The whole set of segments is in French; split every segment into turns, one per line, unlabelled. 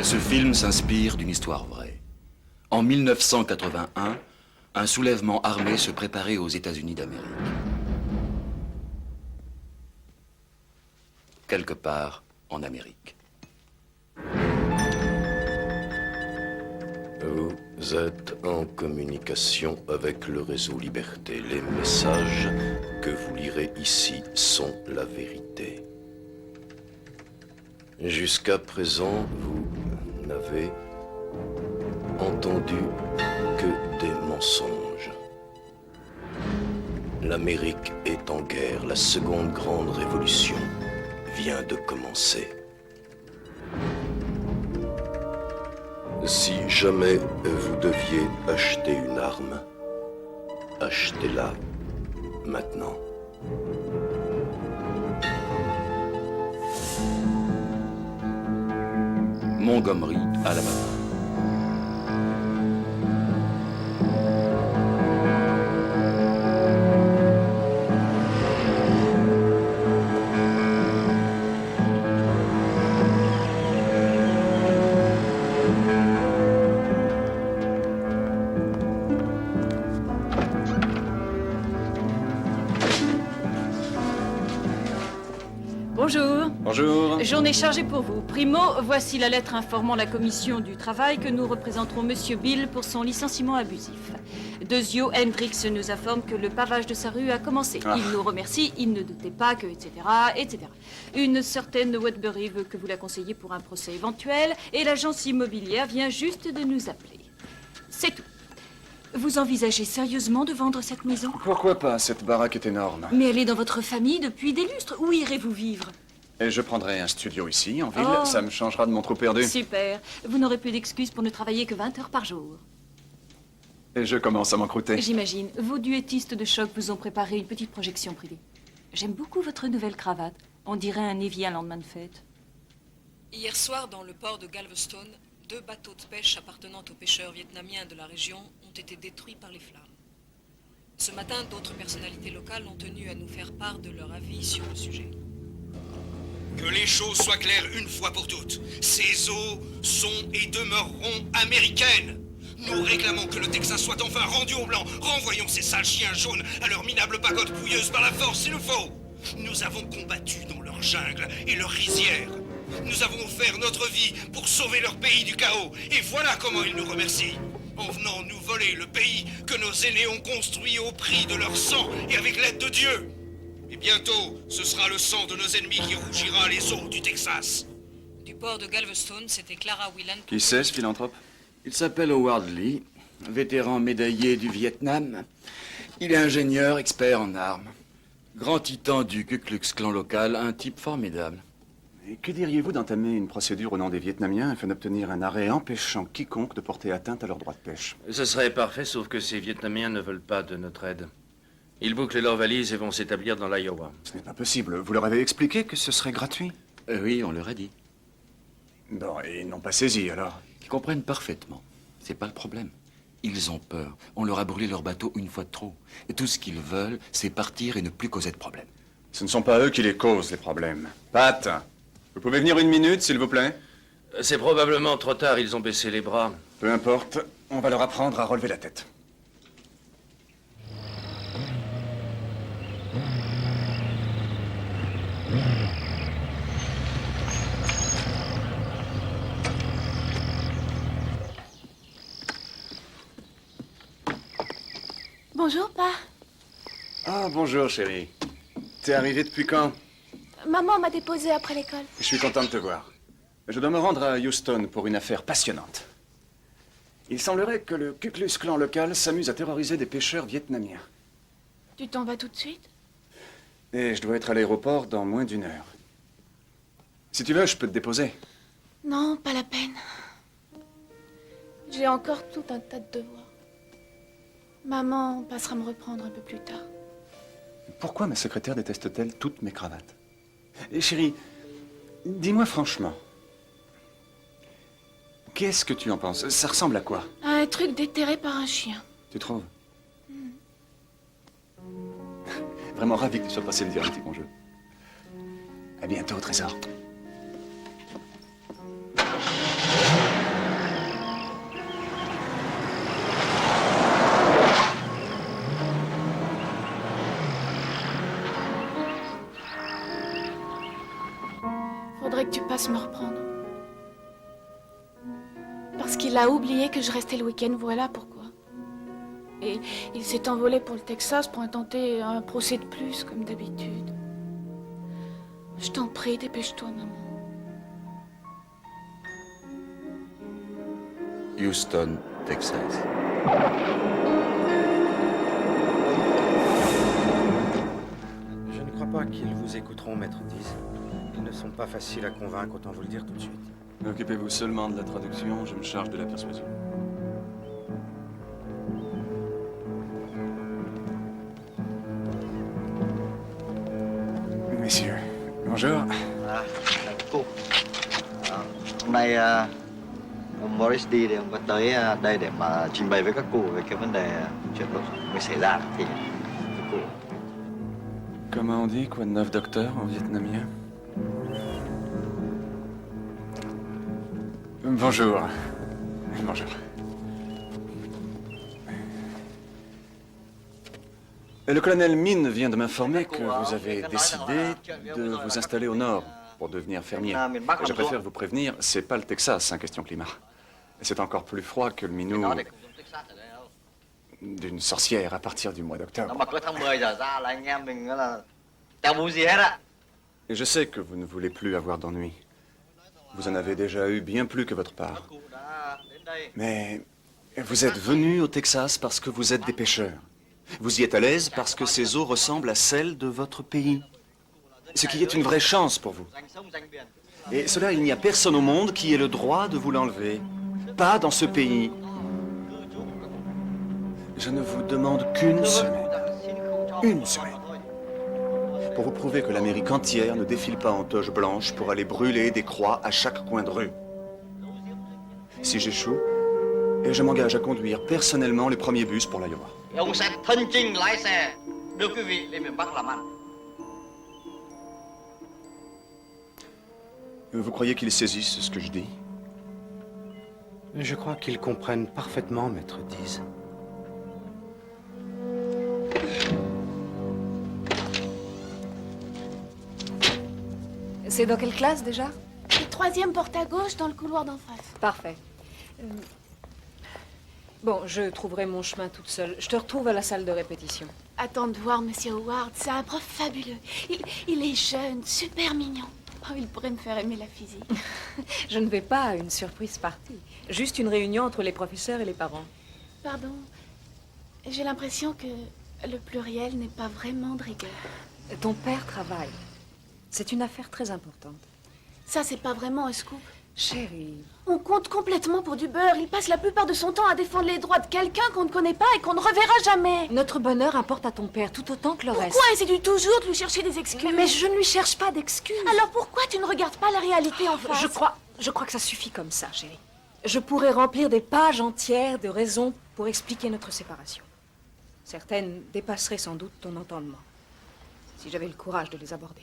Ce film s'inspire d'une histoire vraie. En 1981, un soulèvement armé se préparait aux États-Unis d'Amérique. Quelque part en Amérique.
Vous êtes en communication avec le réseau Liberté. Les messages que vous lirez ici sont la vérité. Jusqu'à présent, vous n'avez entendu que des mensonges. L'Amérique est en guerre. La seconde grande révolution vient de commencer. Si jamais vous deviez acheter une arme, achetez-la maintenant.
Montgomery, Alabama.
Bonjour.
Bonjour.
Journée chargée pour vous. Primo, voici la lettre informant la commission du travail que nous représenterons Monsieur Bill pour son licenciement abusif. Deuxio, Hendrix nous informe que le pavage de sa rue a commencé. Il nous remercie, il ne doutait pas que, etc., etc. Une certaine Woodbury veut que vous la conseillez pour un procès éventuel et l'agence immobilière vient juste de nous appeler. C'est tout. Vous envisagez sérieusement de vendre cette maison?
Pourquoi pas? Cette baraque est énorme.
Mais elle est dans votre famille depuis des lustres. Où irez-vous vivre?
Et je prendrai un studio ici, en ville.
Oh.
Ça me changera de mon trou perdu.
Super. Vous n'aurez plus d'excuses pour ne travailler que 20 heures par jour.
Et je commence à m'en croûter.
J'imagine. Vos duettistes de choc vous ont préparé une petite projection privée. J'aime beaucoup votre nouvelle cravate. On dirait un évier un lendemain de fête.
Hier soir, dans le port de Galveston, 2 bateaux de pêche appartenant aux pêcheurs vietnamiens de la région ont été détruits par les flammes. Ce matin, d'autres personnalités locales ont tenu à nous faire part de leur avis sur le sujet.
Que les choses soient claires une fois pour toutes. Ces eaux sont et demeureront américaines. Nous réclamons que le Texas soit enfin rendu aux Blancs. Renvoyons ces sales chiens jaunes à leur minable pagode pouilleuse par la force s'il le faut. Nous avons combattu dans leur jungle et leur rizière. Nous avons offert notre vie pour sauver leur pays du chaos. Et voilà comment ils nous remercient. En venant nous voler le pays que nos aînés ont construit au prix de leur sang et avec l'aide de Dieu. Et bientôt, ce sera le sang de nos ennemis qui rougira les eaux du Texas.
Du port de Galveston, c'était Clara Whelan.
Qui c'est, ce philanthrope?
Il s'appelle Howard Lee, vétéran médaillé du Vietnam. Il est ingénieur, expert en armes. Grand titan du Ku Klux Klan local, un type formidable.
Et que diriez-vous d'entamer une procédure au nom des Vietnamiens afin d'obtenir un arrêt empêchant quiconque de porter atteinte à leur droit de pêche?
Ce serait parfait, sauf que ces Vietnamiens ne veulent pas de notre aide. Ils bouclent leurs valises et vont s'établir dans l'Iowa.
Ce n'est pas possible. Vous leur avez expliqué que ce serait gratuit?
Oui, on leur a dit.
Bon, et ils n'ont pas saisi, alors?
Ils comprennent parfaitement. C'est pas le problème. Ils ont peur. On leur a brûlé leur bateau une fois de trop. Et tout ce qu'ils veulent, c'est partir et ne plus causer de problème.
Ce ne sont pas eux qui les causent, les problèmes. Pat, vous pouvez venir une minute, s'il vous plaît?
C'est probablement trop tard, ils ont baissé les bras.
Peu importe, on va leur apprendre à relever la tête.
Bonjour, Pa.
Ah, bonjour, chérie. T'es arrivé depuis quand?
Maman m'a déposé après l'école.
Je suis content de te voir. Je dois me rendre à Houston pour une affaire passionnante. Il semblerait que le Ku Klux Klan local s'amuse à terroriser des pêcheurs vietnamiens.
Tu t'en vas tout de suite?
Et je dois être à l'aéroport dans moins d'1 heure. Si tu veux, je peux te déposer.
Non, pas la peine. J'ai encore tout un tas de devoirs. Maman passera me reprendre un peu plus tard.
Pourquoi ma secrétaire déteste-t-elle toutes mes cravates? Et chérie, dis-moi franchement. Qu'est-ce que tu en penses? Ça ressemble à quoi?
Un truc déterré par un chien.
Tu trouves? Vraiment ravi que tu sois passé le dire, petit bon jeu. À bientôt, trésor.
Faudrait que tu passes me reprendre. Parce qu'il a oublié que je restais le week-end, voilà pourquoi. Et il s'est envolé pour le Texas pour intenter un procès de plus, comme d'habitude. Je t'en prie, dépêche-toi, maman.
Houston, Texas.
Je ne crois pas qu'ils vous écouteront, maître Dease. Ils ne sont pas faciles à convaincre, autant vous le dire tout de suite.
Occupez-vous seulement de la traduction, je me charge de la persuasion. Messieurs, bonjour.
Chào cô. Hôm nay ông Morris đi thì ông có tới đây để mà trình bày với các cụ về cái vấn đề chuyện vừa mới xảy ra thì các cụ.
Comment on dit quoi de neuf, docteur, en vietnamien? Bonjour. Bonjour. Le colonel Min vient de m'informer que vous avez décidé de vous installer au nord pour devenir fermier. Je préfère vous prévenir, c'est pas le Texas, hein, question climat. C'est encore plus froid que le minou d'une sorcière à partir du mois d'octobre. Et je sais que vous ne voulez plus avoir d'ennui. Vous en avez déjà eu bien plus que votre part. Mais vous êtes venu au Texas parce que vous êtes des pêcheurs. Vous y êtes à l'aise parce que ces eaux ressemblent à celles de votre pays. Ce qui est une vraie chance pour vous. Et cela, il n'y a personne au monde qui ait le droit de vous l'enlever. Pas dans ce pays. Je ne vous demande qu'une semaine. Une semaine. Pour vous prouver que l'Amérique entière ne défile pas en toge blanche pour aller brûler des croix à chaque coin de rue. Si j'échoue, et je m'engage à conduire personnellement les premiers bus pour l'Iowa.
Ông sẽ thân chinh lái xe đưa quý vị lên miền Bắc làm ăn.
Vous croyez qu'ils saisissent ce que je dis?
Je crois qu'ils comprennent parfaitement, maître Dease.
C'est dans quelle classe déjà?
Le troisième porte à gauche dans le couloir d'en face.
Parfait. Bon, je trouverai mon chemin toute seule. Je te retrouve à la salle de répétition.
Attends de voir Monsieur Howard, c'est un prof fabuleux. Il est jeune, super mignon. Oh, il pourrait me faire aimer la physique.
Je ne vais pas à une surprise partie. Juste une réunion entre les professeurs et les parents.
Pardon, j'ai l'impression que le pluriel n'est pas vraiment de rigueur.
Ton père travaille. C'est une affaire très importante.
Ça, c'est pas vraiment un scoop.
Chérie.
On compte complètement pour du beurre. Il passe la plupart de son temps à défendre les droits de quelqu'un qu'on ne connaît pas et qu'on ne reverra jamais.
Notre bonheur importe à ton père tout autant que le reste.
Pourquoi essaie-tu toujours de lui chercher des excuses?
Mais je ne lui cherche pas d'excuses.
Alors pourquoi tu ne regardes pas la réalité en face?
Je crois que ça suffit comme ça, chérie. Je pourrais remplir des pages entières de raisons pour expliquer notre séparation. Certaines dépasseraient sans doute ton entendement, si j'avais le courage de les aborder.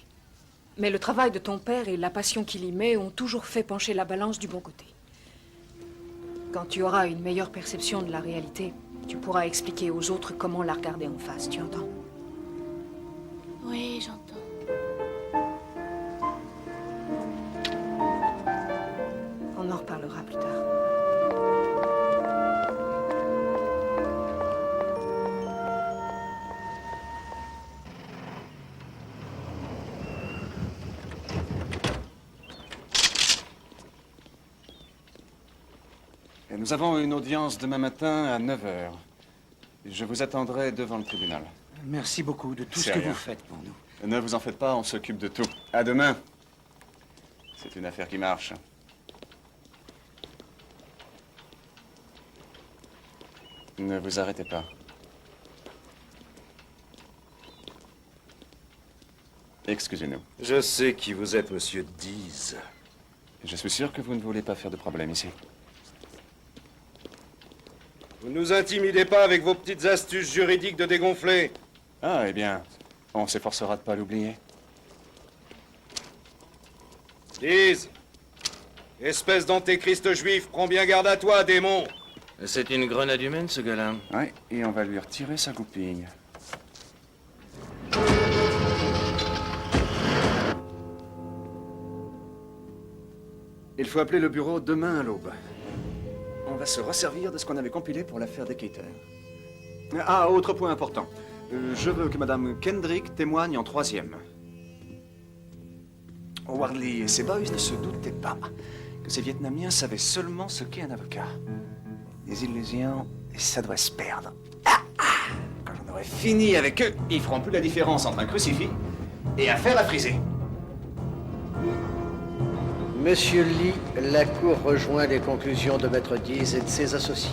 Mais le travail de ton père et la passion qu'il y met ont toujours fait pencher la balance du bon côté. Quand tu auras une meilleure perception de la réalité, tu pourras expliquer aux autres comment la regarder en face, tu entends?
Oui, j'entends.
On en reparlera plus tard.
Et nous avons une audience demain matin à 9h. Je vous attendrai devant le tribunal.
Merci beaucoup de tout ce
C'est
que
rien.
vous faites pour nous.
Ne vous en faites pas, on s'occupe de tout. À demain. C'est une affaire qui marche. Ne vous arrêtez pas. Excusez-nous.
Je sais qui vous êtes, monsieur Dease.
Je suis sûr que vous ne voulez pas faire de problème ici.
Vous ne nous intimidez pas avec vos petites astuces juridiques de dégonfler.
Ah, eh bien, on s'efforcera de ne pas l'oublier.
Dease, espèce d'antéchrist juif, prends bien garde à toi, démon.
C'est une grenade humaine, ce gars-là.
Oui, et on va lui retirer sa goupille. Il faut appeler le bureau demain à l'aube. On va se resservir de ce qu'on avait compilé pour l'affaire Decatur. Ah, autre point important. Je veux que Madame Kendrick témoigne en 3e. Wardley et ses boys ne se doutaient pas que ces Vietnamiens savaient seulement ce qu'est un avocat. Des illusions, et ça doit se perdre. Quand j'en aurai fini avec eux, ils feront plus la différence entre un crucifix et un fer à friser.
Monsieur Lee, la Cour rejoint les conclusions de Maître Dease et de ses associés.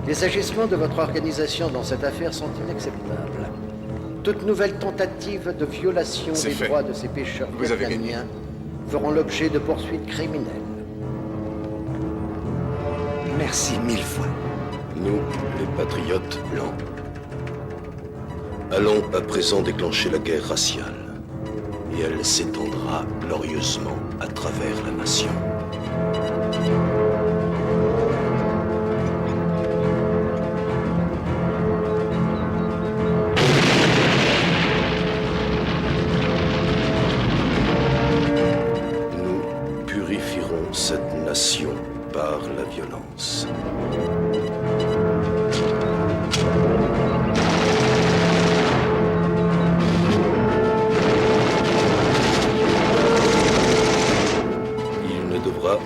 Les agissements de votre organisation dans cette affaire sont inacceptables. Toute nouvelle tentative de violation des droits de ces pêcheurs vietnamiens feront l'objet de poursuites criminelles.
Merci 1000 fois.
Nous, les patriotes blancs, allons à présent déclencher la guerre raciale. Et elle s'étendra glorieusement à travers la nation. Nous purifierons cette nation par la violence.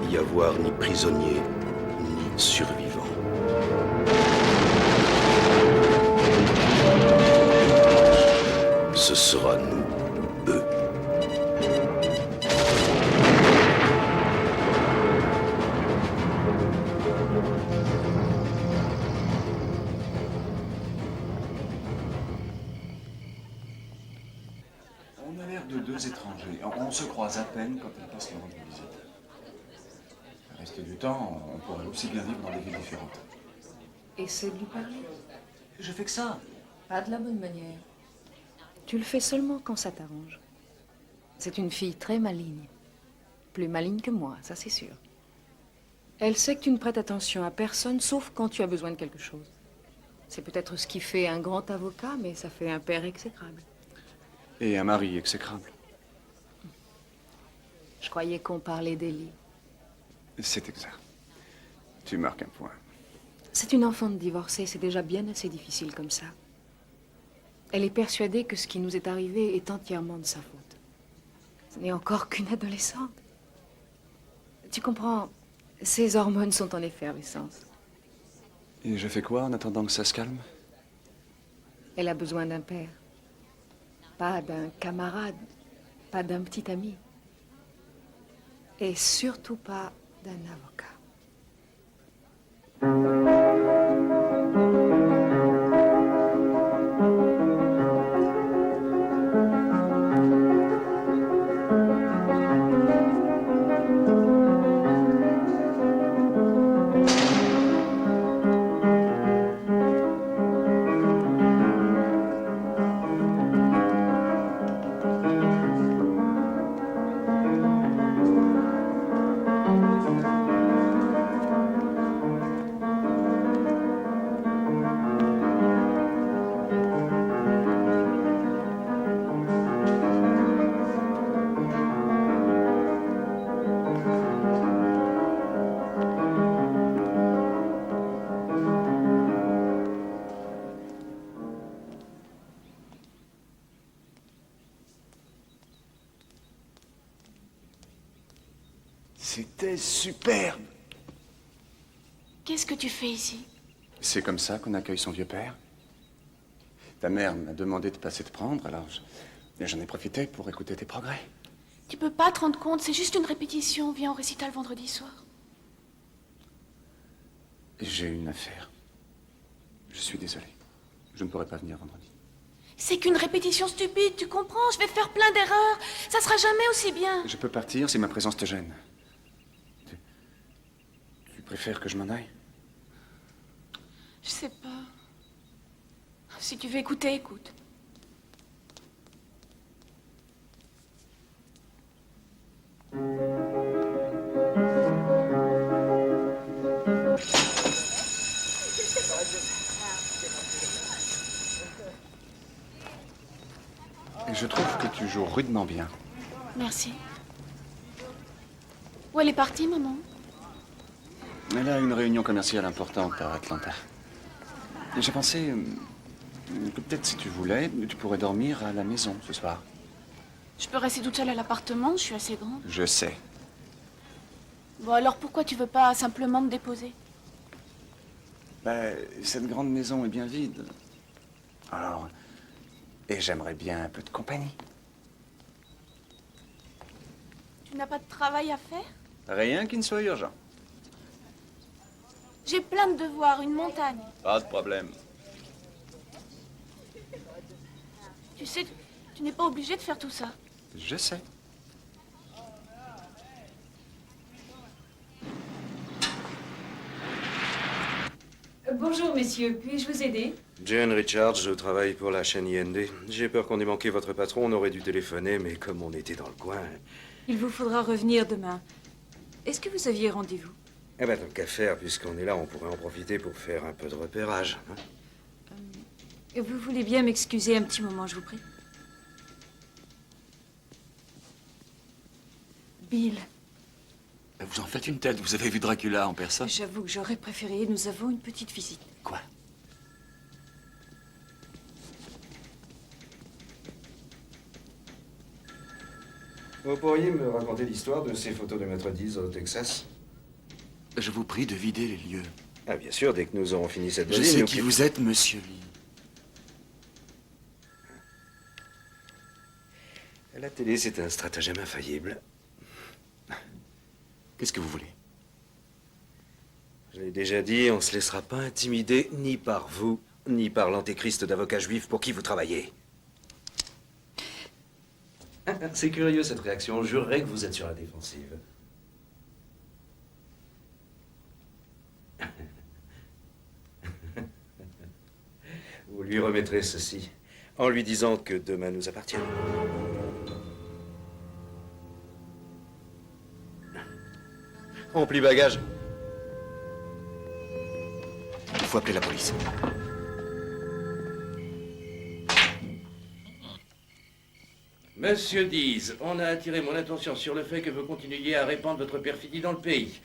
Y avoir ni prisonniers, ni survivants. Ce sera nous, eux.
On a l'air de deux étrangers. On se croise à peine quand ils passent leur rendre visite. Le reste du temps, on pourrait aussi bien vivre dans des villes différentes.
Essaie de lui parler.
Je fais que ça.
Pas de la bonne manière. Tu le fais seulement quand ça t'arrange. C'est une fille très maligne. Plus maligne que moi, ça c'est sûr. Elle sait que tu ne prêtes attention à personne, sauf quand tu as besoin de quelque chose. C'est peut-être ce qui fait un grand avocat, mais ça fait un père exécrable.
Et un mari exécrable.
Je croyais qu'on parlait d'Ellie.
C'est exact. Tu marques un point.
C'est une enfant de divorcée, c'est déjà bien assez difficile comme ça. Elle est persuadée que ce qui nous est arrivé est entièrement de sa faute. Ce n'est encore qu'une adolescente. Tu comprends, ses hormones sont en effervescence.
Et je fais quoi en attendant que ça se calme?
Elle a besoin d'un père. Pas d'un camarade, pas d'un petit ami. Et surtout pas d'un avocat.
C'était superbe.
Qu'est-ce que tu fais ici?
C'est comme ça qu'on accueille son vieux père. Ta mère m'a demandé de passer te prendre, alors j'en ai profité pour écouter tes progrès.
Tu peux pas te rendre compte, c'est juste une répétition. Viens au récital vendredi soir.
J'ai une affaire. Je suis désolé. Je ne pourrai pas venir vendredi.
C'est qu'une répétition stupide, tu comprends? Je vais faire plein d'erreurs. Ça sera jamais aussi bien.
Je peux partir si ma présence te gêne. Tu préfères que je m'en aille?
Je sais pas. Si tu veux écouter, écoute.
Je trouve que tu joues rudement bien.
Merci. Où elle est partie, maman?
Elle a une réunion commerciale importante à Atlanta. Et j'ai pensé que peut-être si tu voulais, tu pourrais dormir à la maison ce soir.
Je peux rester toute seule à l'appartement, je suis assez grande.
Je sais.
Bon, alors pourquoi tu veux pas simplement me déposer?
Ben, cette grande maison est bien vide. Alors, et j'aimerais bien un peu de compagnie.
Tu n'as pas de travail à faire?
Rien qui ne soit urgent.
J'ai plein de devoirs, une montagne.
Pas de problème.
Tu sais, tu n'es pas obligé de faire tout ça.
Je sais.
Bonjour, messieurs. Puis-je vous aider?
Jane Richards, je travaille pour la chaîne IND. J'ai peur qu'on ait manqué votre patron, on aurait dû téléphoner, mais comme on était dans le coin...
Il vous faudra revenir demain. Est-ce que vous aviez rendez-vous?
Eh ben, tant qu'à faire, puisqu'on est là, on pourrait en profiter pour faire un peu de repérage. Hein?
Vous voulez bien m'excuser un petit moment, je vous prie? Bill,
Vous en faites une tête, vous avez vu Dracula en personne?
j'avoue que j'aurais préféré. Nous avons une petite visite.
Quoi?
Vous pourriez me raconter l'histoire de ces photos de Maître Dease au Texas?
Je vous prie de vider les lieux.
Ah, bien sûr, dès que nous aurons fini cette
Je
visite,
sais
nous-
qui vous êtes, monsieur Lee.
La télé, c'est un stratagème infaillible.
Qu'est-ce que vous voulez?
Je l'ai déjà dit, on ne se laissera pas intimider ni par vous, ni par l'antéchrist d'avocat juif pour qui vous travaillez. C'est curieux cette réaction, on jurerait que vous êtes sur la défensive. Vous lui remettrez ceci, en lui disant que demain nous appartient. On plie bagage.
Il faut appeler la police.
Monsieur Dease, on a attiré mon attention sur le fait que vous continuiez à répandre votre perfidie dans le pays.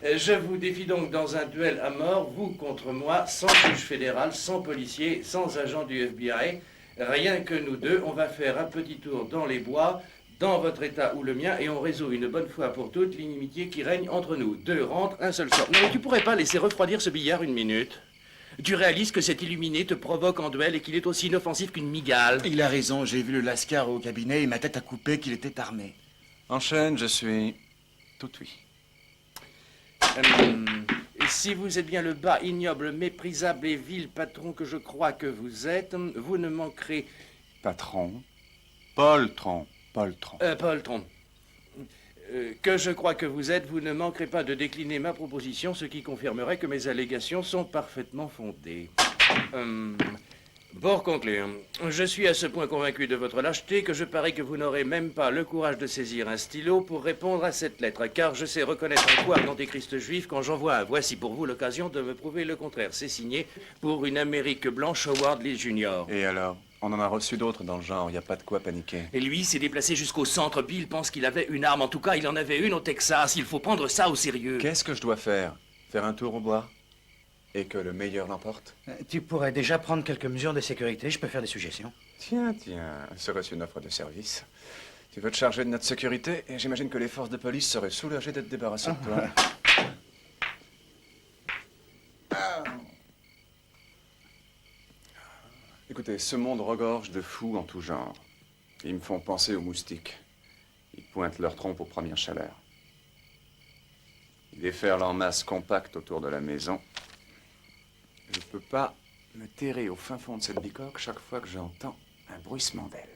Je vous défie donc dans un duel à mort, vous contre moi, sans juge fédéral, sans policier, sans agent du FBI. Rien que nous deux, on va faire un petit tour dans les bois, dans votre état ou le mien, et on résout une bonne fois pour toutes l'inimitié qui règne entre nous. 2 rentrent, un seul sort. Non, mais tu pourrais pas laisser refroidir ce billard une minute? Tu réalises que cet illuminé te provoque en duel et qu'il est aussi inoffensif qu'une migale?
Il a raison, j'ai vu le lascar au cabinet et ma tête a coupé qu'il était armé.
Enchaîne, je suis tout oui.
Si vous êtes bien le bas, ignoble, méprisable et vil patron que je crois que vous êtes, vous ne manquerez...
Patron? Poltron. Poltron.
Poltron. Que je crois que vous êtes, vous ne manquerez pas de décliner ma proposition, ce qui confirmerait que mes allégations sont parfaitement fondées. Pour conclure, je suis à ce point convaincu de votre lâcheté que je parie que vous n'aurez même pas le courage de saisir un stylo pour répondre à cette lettre, car je sais reconnaître un couard d'antéchrist juif quand j'en vois un. Voici pour vous l'occasion de me prouver le contraire. C'est signé pour une Amérique blanche Howard Lee Jr.
Et alors? On en a reçu d'autres dans le genre, il n'y a pas de quoi paniquer.
Et lui s'est déplacé jusqu'au centre. Bill pense qu'il avait une arme. En tout cas, il en avait une au Texas. Il faut prendre ça au sérieux.
Qu'est-ce que je dois faire? Faire un tour au bois? Et que le meilleur l'emporte?
Tu pourrais déjà prendre quelques mesures de sécurité, je peux faire des suggestions.
Tiens, serait-ce une offre de service? Tu veux te charger de notre sécurité et j'imagine que les forces de police seraient soulagées d'être débarrassées de toi. Écoutez, ce monde regorge de fous en tout genre. Ils me font penser aux moustiques. Ils pointent leur trompe aux premières chaleurs. Ils déferlent en masse compacte autour de la maison. Je ne peux pas me terrer au fin fond de cette bicoque chaque fois que j'entends un bruissement d'ailes.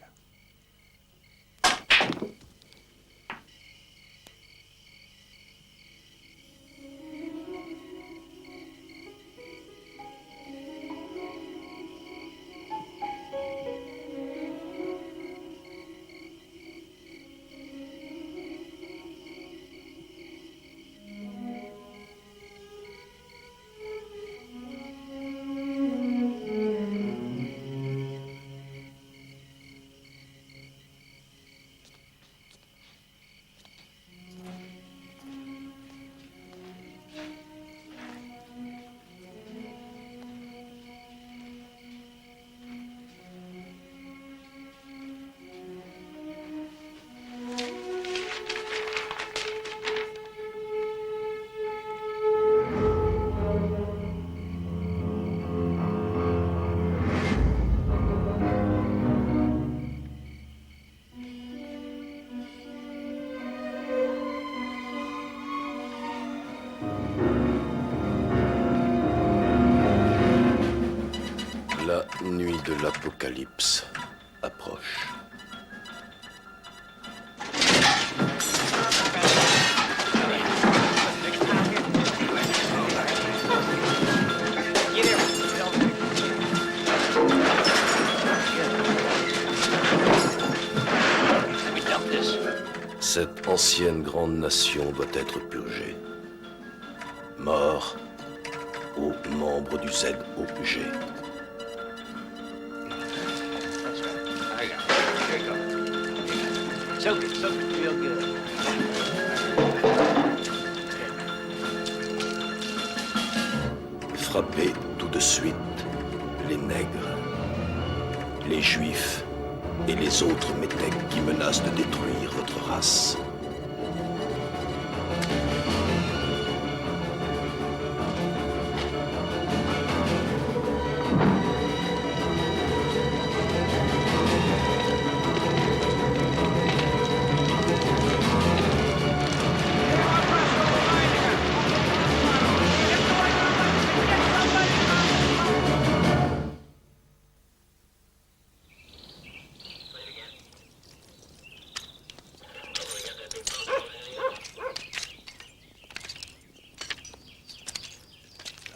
de l'apocalypse approche. Cette ancienne grande nation doit être purgée. Mort aux membres du ZOG. Frappez tout de suite les nègres, les juifs et les autres métèques qui menacent de détruire votre race.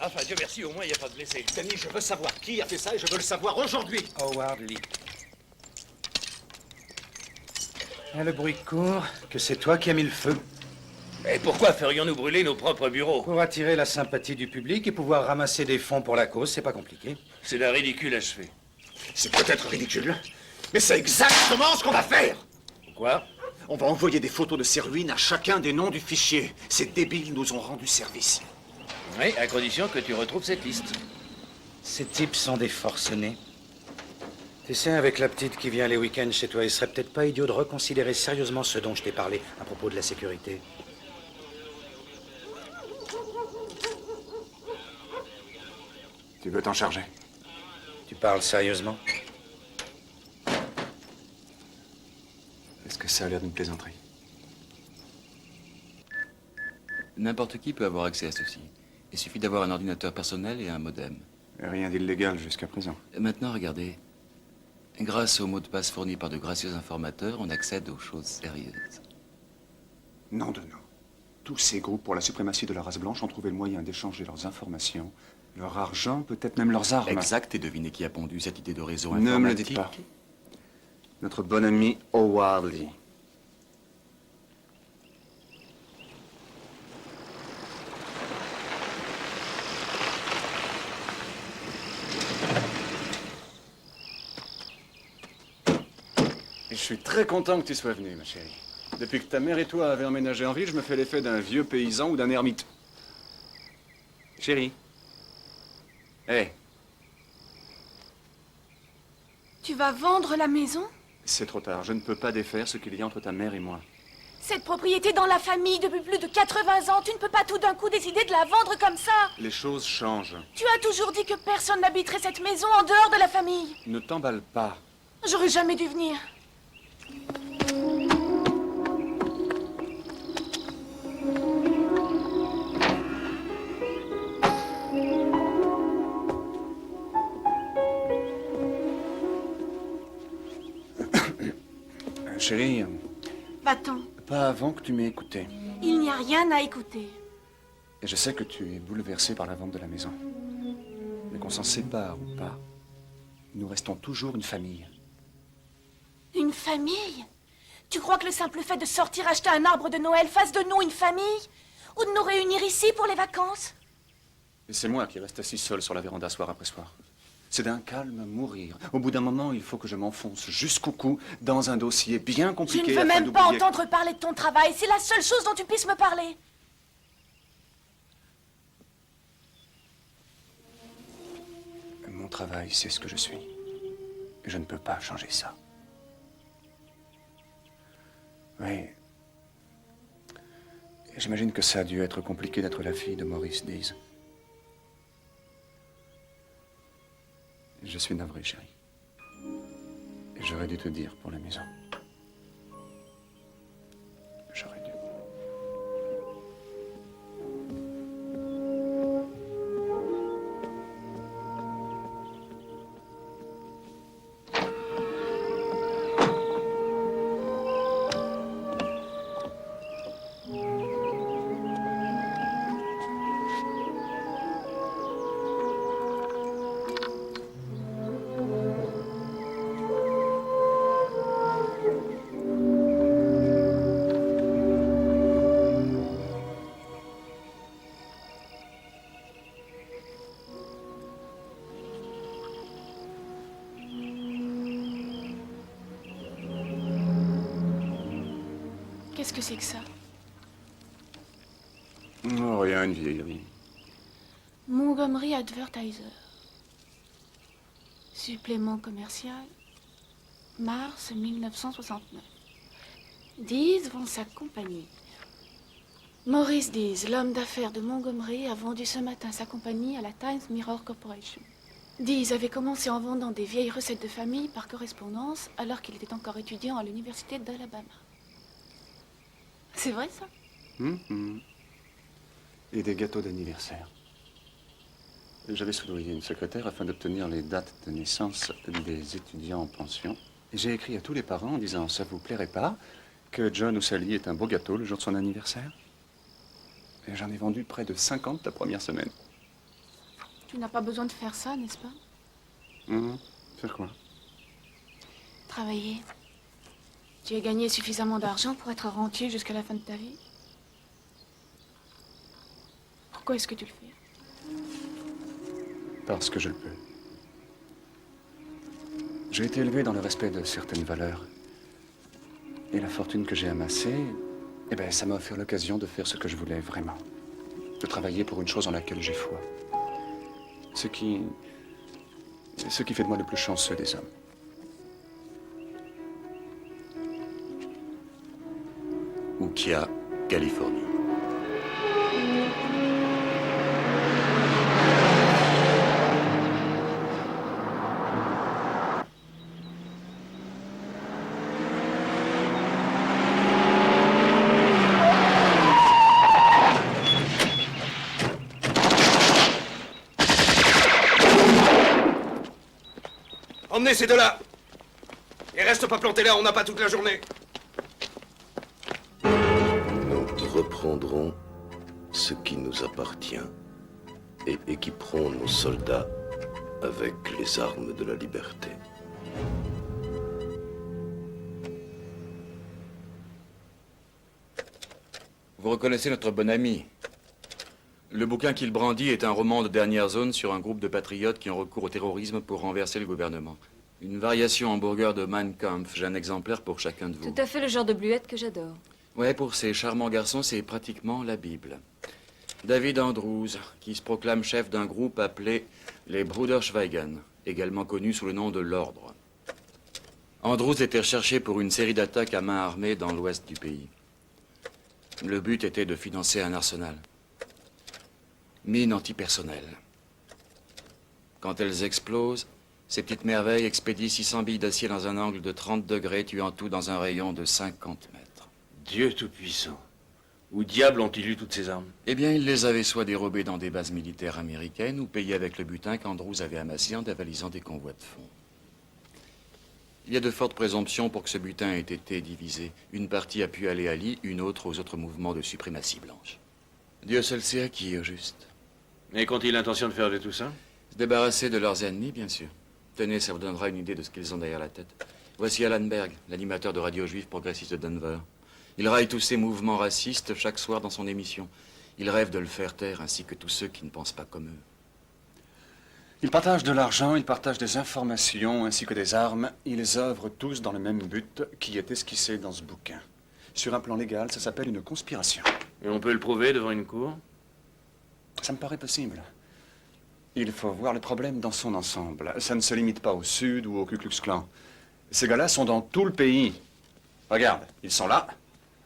Enfin, Dieu merci, au moins, il n'y a pas de blessés. Danny, je veux savoir qui a fait ça et je veux le savoir aujourd'hui.
Howard Lee. Ah, le bruit court que c'est toi qui as mis le feu.
Et pourquoi ferions-nous brûler nos propres bureaux?
Pour attirer la sympathie du public et pouvoir ramasser des fonds pour la cause, c'est pas compliqué.
C'est d'un ridicule achevé. C'est peut-être ridicule, mais c'est exactement ce qu'on va faire.
Quoi?
On va envoyer des photos de ces ruines à chacun des noms du fichier. Ces débiles nous ont rendu service.
Oui, à condition que tu retrouves cette liste.
Ces types sont des forcenés. Tu sais, avec la petite qui vient les week-ends chez toi, il serait peut-être pas idiot de reconsidérer sérieusement ce dont je t'ai parlé à propos de la sécurité.
Tu veux t'en charger?
Tu parles sérieusement?
Est-ce que ça a l'air d'une plaisanterie?
N'importe qui peut avoir accès à ceci. Il suffit d'avoir un ordinateur personnel et un modem.
Rien d'illégal jusqu'à présent.
Maintenant, regardez. Grâce aux mots de passe fournis par de gracieux informateurs, on accède aux choses sérieuses.
Non de non. Tous ces groupes pour la suprématie de la race blanche ont trouvé le moyen d'échanger leurs informations, leur argent, peut-être même leurs armes.
Exact, et devinez qui a pondu cette idée de réseau
Ne
informatique.
me le dites pas. Notre bon ami Howard Lee. Je suis très content que tu sois venu, ma chérie. Depuis que ta mère et toi avez emménagé en ville, je me fais l'effet d'un vieux paysan ou d'un ermite. Chérie. Hé,
Tu vas vendre la maison?
c'est trop tard. Je ne peux pas défaire ce qu'il y a entre ta mère et moi.
Cette propriété dans la famille depuis plus de 80 ans, tu ne peux pas tout d'un coup décider de la vendre comme ça.
Les choses changent.
Tu as toujours dit que personne n'habiterait cette maison en dehors de la famille.
Ne t'emballe pas.
J'aurais jamais dû venir.
Chérie,
Va-t'en.
pas avant que tu m'aies écouté.
Il n'y a rien à écouter.
Et je sais que tu es bouleversé par la vente de la maison. Mais qu'on s'en sépare ou pas, nous restons toujours une famille.
Une famille? Tu crois que le simple fait de sortir acheter un arbre de Noël fasse de nous une famille? Ou de nous réunir ici pour les vacances?
Et c'est moi qui reste assis seul sur la véranda soir après soir. C'est d'un calme à mourir. Au bout d'un moment, il faut que je m'enfonce jusqu'au cou dans un dossier bien
Je
compliqué.
ne veux
afin
même pas
d'oublier-
entendre parler de ton travail. C'est la seule chose dont tu puisses me parler.
Mon travail, c'est ce que je suis. Et je ne peux pas changer ça. Oui. J'imagine que ça a dû être compliqué d'être la fille de Maurice Dees. Je suis navré, chérie. Et j'aurais dû te dire pour la maison. J'aurais dû.
Qu'est-ce que c'est que ça?
Oh, rien, une vieillerie.
Montgomery Advertiser. Supplément commercial. Mars 1969. Dees vend sa compagnie. Maurice Dees, l'homme d'affaires de Montgomery, a vendu ce matin sa compagnie à la Times Mirror Corporation. Dees avait commencé en vendant des vieilles recettes de famille par correspondance alors qu'il était encore étudiant à l'université d'Alabama. C'est vrai, ça?
Et des gâteaux d'anniversaire. J'avais soudoyé une secrétaire afin d'obtenir les dates de naissance des étudiants en pension. Et j'ai écrit à tous les parents en disant « Ça vous plairait pas que John ou Sally ait un beau gâteau le jour de son anniversaire ?» Et j'en ai vendu près de 50 la première semaine.
Tu n'as pas besoin de faire ça, n'est-ce pas?
Faire quoi?
Travailler. Tu as gagné suffisamment d'argent pour être rentier jusqu'à la fin de ta vie. Pourquoi est-ce que tu le fais?
Parce que je le peux. J'ai été élevé dans le respect de certaines valeurs. Et la fortune que j'ai amassée, eh ben, ça m'a offert l'occasion de faire ce que je voulais vraiment. De travailler pour une chose en laquelle j'ai foi. Ce qui fait de moi le plus chanceux des hommes.
Ukiah, Californie.
Emmenez ces deux-là! Et reste pas planté là, on n'a pas toute la journée.
Nous reprendrons ce qui nous appartient et équiperons nos soldats avec les armes de la liberté.
Vous reconnaissez notre bon ami. Le bouquin qu'il brandit est un roman de dernière zone sur un groupe de patriotes qui ont recours au terrorisme pour renverser le gouvernement. Une variation hamburger de Mein Kampf. J'ai un exemplaire pour chacun de vous.
Tout à fait le genre de bluette que j'adore.
Ouais, pour ces charmants garçons, c'est pratiquement la Bible. David Andrews, qui se proclame chef d'un groupe appelé les Bruderschweigen, également connu sous le nom de l'Ordre. Andrews était recherché pour une série d'attaques à main armée dans l'ouest du pays. Le but était de financer un arsenal. Mines antipersonnelles. Quand elles explosent, ces petites merveilles expédient 600 billes d'acier dans un angle de 30 degrés, tuant tout dans un rayon de 50 mètres.
Dieu tout-puissant. Où diable ont-ils eu toutes ces armes?
Eh bien, ils les avaient soit dérobées dans des bases militaires américaines ou payées avec le butin qu'Andrews avait amassé en dévalisant des convois de fonds. Il y a de fortes présomptions pour que ce butin ait été divisé. Une partie a pu aller à Lee, une autre aux autres mouvements de suprématie blanche. Dieu seul sait à qui, au juste.
Et qu'ont-ils l'intention de faire de tout ça?
Se débarrasser de leurs ennemis, bien sûr. Tenez, ça vous donnera une idée de ce qu'ils ont derrière la tête. Voici Alan Berg, l'animateur de radio juif progressiste de Denver. Il raille tous ces mouvements racistes chaque soir dans son émission. Il rêve de le faire taire, ainsi que tous ceux qui ne pensent pas comme eux.
Ils partagent de l'argent, ils partagent des informations ainsi que des armes. Ils œuvrent tous dans le même but qui est esquissé dans ce bouquin. Sur un plan légal, ça s'appelle une conspiration.
Et on peut le prouver devant une cour?
Ça me paraît possible. Il faut voir le problème dans son ensemble. Ça ne se limite pas au Sud ou au Ku Klux Klan. Ces gars-là sont dans tout le pays. Regarde, ils sont là,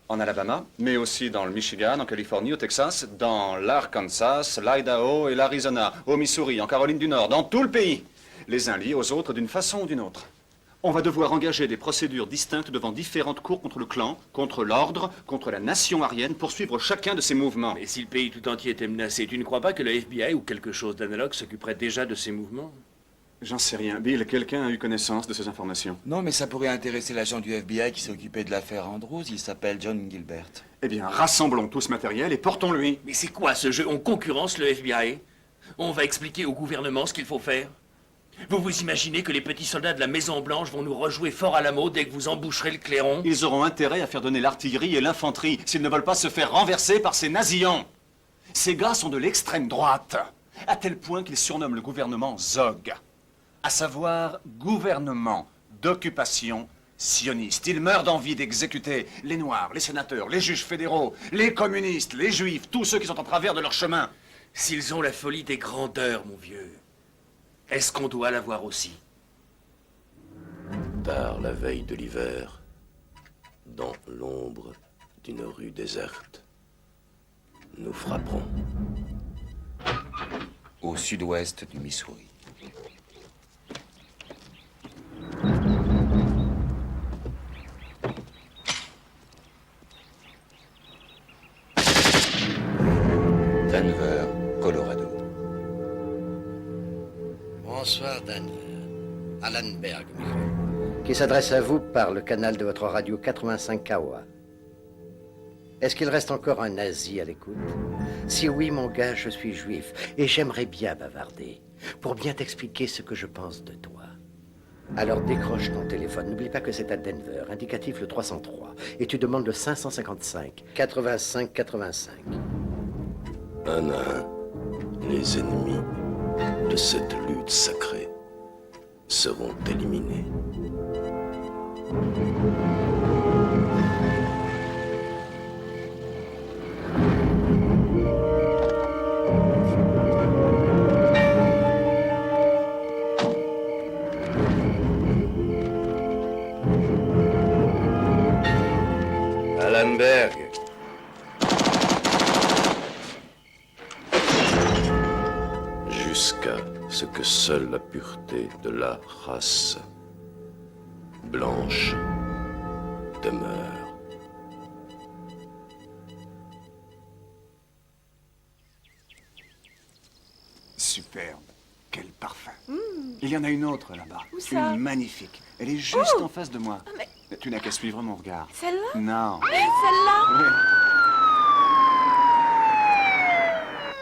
en Alabama, mais aussi dans le Michigan, en Californie, au Texas, dans l'Arkansas, l'Idaho et l'Arizona, au Missouri, en Caroline du Nord, dans tout le pays. Les uns liés aux autres d'une façon ou d'une autre. On va devoir engager des procédures distinctes devant différentes cours contre le clan, contre l'ordre, contre la nation aryenne, pour suivre chacun de ces mouvements.
Mais si le pays tout entier était menacé, tu ne crois pas que le FBI ou quelque chose d'analogue s'occuperait déjà de ces mouvements?
J'en sais rien. Bill, quelqu'un a eu connaissance de ces informations?
Non, mais ça pourrait intéresser l'agent du FBI qui s'est occupé de l'affaire Andrews. Il s'appelle John Gilbert.
Eh bien, rassemblons tout ce matériel et portons-lui.
Mais c'est quoi ce jeu? On concurrence le FBI? On va expliquer au gouvernement ce qu'il faut faire? Vous vous imaginez que les petits soldats de la Maison-Blanche vont nous rejouer fort à la mot dès que vous emboucherez le clairon?
Ils auront intérêt à faire donner l'artillerie et l'infanterie s'ils ne veulent pas se faire renverser par ces nazillons. Ces gars sont de l'extrême droite, à tel point qu'ils surnomment le gouvernement ZOG, à savoir gouvernement d'occupation sionistes. Ils meurent d'envie d'exécuter les Noirs, les sénateurs, les juges fédéraux, les communistes, les Juifs, tous ceux qui sont en travers de leur chemin.
S'ils ont la folie des grandeurs, mon vieux, est-ce qu'on doit l'avoir aussi?
Tard la veille de l'hiver, dans l'ombre d'une rue déserte, nous frapperons.
Au sud-ouest du Missouri. Denver, Colorado.
Bonsoir, Denver. Alan Berg, qui s'adresse à vous par le canal de votre radio 85 KOA. Est-ce qu'il reste encore un nazi à l'écoute? Si oui, mon gars, je suis juif et j'aimerais bien bavarder pour bien t'expliquer ce que je pense de toi. Alors décroche ton téléphone. N'oublie pas que c'est à Denver, indicatif le 303, et tu demandes le 555 85 85.
Un à un, les ennemis de cette lutte sacrée seront éliminés.
Alan Berg.
Jusqu'à ce que seule la pureté de la race blanche demeure.
Superbe. Quel parfum. Il y en a une autre là-bas.
Où ça?
Une magnifique. Elle est juste en face de moi.
mais-
Tu n'as qu'à suivre mon regard.
Celle-là?
Non.
Celle-là?
Oui.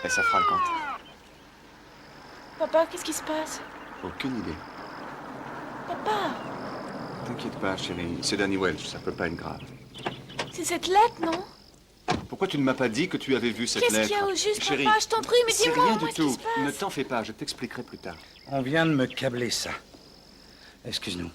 Et ça fera le compte.
Papa, qu'est-ce qui se passe?
Aucune idée.
Papa,
T'inquiète pas, chérie. C'est Danny Welch, ça peut pas être grave.
c'est cette lettre, non?
Pourquoi tu ne m'as pas dit que tu avais vu cette lettre?
Qu'est-ce qu'il y a au juste,
Chérie,
papa? Je t'en prie, mais
c'est
dis-moi,
rien du
qu'est-ce qui
tout.
se passe?
Ne t'en fais pas, je t'expliquerai plus tard.
On vient de me câbler ça. Excuse-nous.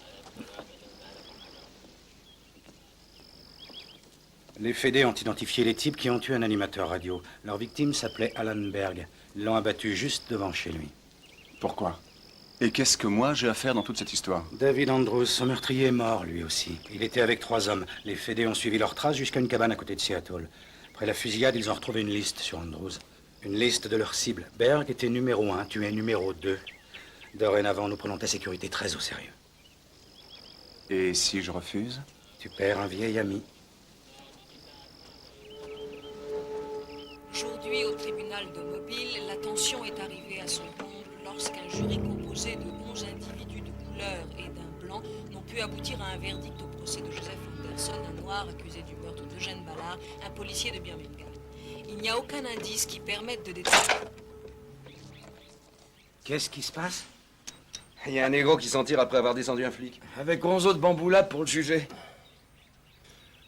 Les fédés ont identifié les types qui ont tué un animateur radio. Leur victime s'appelait Alan Berg. Ils l'ont abattu juste devant chez lui.
Pourquoi? Et qu'est-ce que moi j'ai à faire dans toute cette histoire?
David Andrews, son meurtrier, est mort lui aussi. Il était avec 3 hommes. Les fédés ont suivi leurs traces jusqu'à une cabane à côté de Seattle. Après la fusillade, ils ont retrouvé une liste sur Andrews. Une liste de leurs cibles. Berg était numéro 1, tu es numéro 2. Dorénavant, nous prenons ta sécurité très au sérieux.
Et si je refuse?
Tu perds un vieil ami.
Aujourd'hui, au tribunal de Mobile, la tension est arrivée à son comble lorsqu'un jury composé de 11 individus de couleur et d'un blanc n'ont pu aboutir à un verdict au procès de Joseph Anderson, un noir accusé du meurtre d'Eugène Ballard, un policier de Birmingham. Il n'y a aucun indice qui permette de déterminer...
Qu'est-ce qui se passe?
Il y a un négro qui s'en tire après avoir descendu un flic.
Avec 11 autres bambous là pour le juger.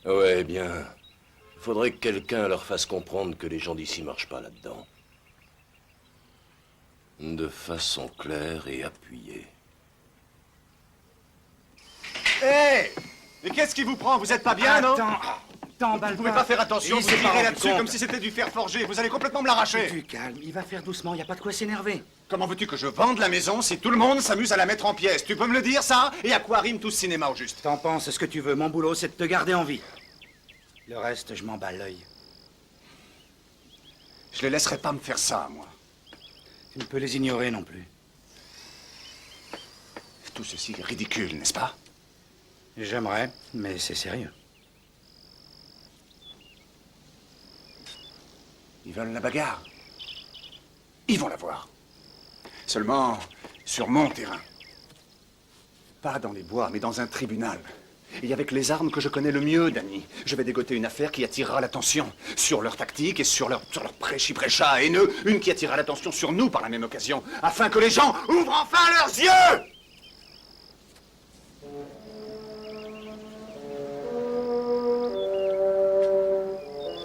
Ouais, bien. Faudrait que quelqu'un leur fasse comprendre que les gens d'ici marchent pas là-dedans. De façon claire et appuyée.
Hé! Mais qu'est-ce qui vous prend? Vous êtes pas bien, non?
T'emballes
Vous pouvez pas faire attention,
Il
vous
s'est pas
tirez
rendu
là-dessus
compte.
comme si c'était du fer forgé. Vous allez complètement me l'arracher.
Tu calmes, il va faire doucement, y a pas de quoi s'énerver.
Comment veux-tu que je vende la maison si tout le monde s'amuse à la mettre en pièces? Tu peux me le dire, ça? Et à quoi rime tout ce cinéma, au juste?
T'en penses ce que tu veux, mon boulot, c'est de te garder en vie. Le reste, je m'en bats l'œil.
Je les laisserai pas me faire ça, moi.
Tu ne peux les ignorer non plus.
Tout ceci est ridicule, n'est-ce pas?
J'aimerais, mais c'est sérieux.
Ils veulent la bagarre. Ils vont la voir. Seulement sur mon terrain. Pas dans les bois, mais dans un tribunal. Et avec les armes que je connais le mieux, Danny, je vais dégoter une affaire qui attirera l'attention sur leur tactique et sur leur prêchi-prêcha haineux. Une qui attirera l'attention sur nous par la même occasion, afin que les gens ouvrent enfin leurs yeux!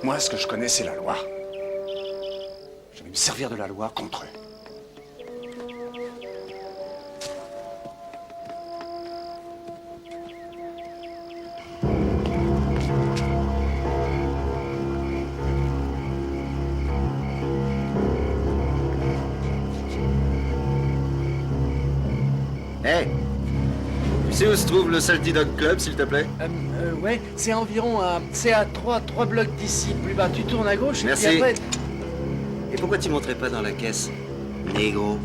Moi, ce que je connais, c'est la loi. Je vais me servir de la loi contre eux. sais où se trouve le Salty Dog Club, s'il te plaît?
Ouais, c'est environ à... C'est à 3 blocs d'ici, plus bas. Tu tournes à gauche
Merci.
et puis après...
Et pourquoi tu monterais pas dans la caisse, négro?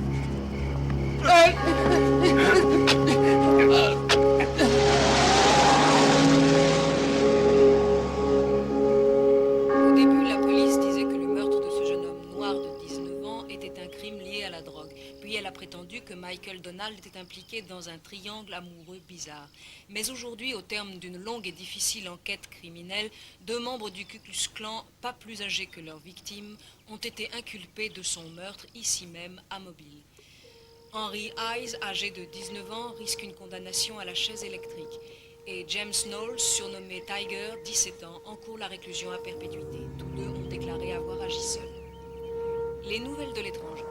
Au début, la police disait que le meurtre de ce jeune homme noir de 19 ans était un crime lié à la drogue. Puis elle a prétendu que Michael Donald était impliqué dans un triangle amoureux bizarre. Mais aujourd'hui, au terme d'une longue et difficile enquête criminelle, 2 membres du Ku Klux Klan, pas plus âgés que leurs victimes, ont été inculpés de son meurtre ici même à Mobile. Henry Hayes, âgé de 19 ans, risque une condamnation à la chaise électrique. Et James Knowles, surnommé Tiger, 17 ans, encourt la réclusion à perpétuité. Tous 2 ont déclaré avoir agi seuls. Les nouvelles de l'étranger.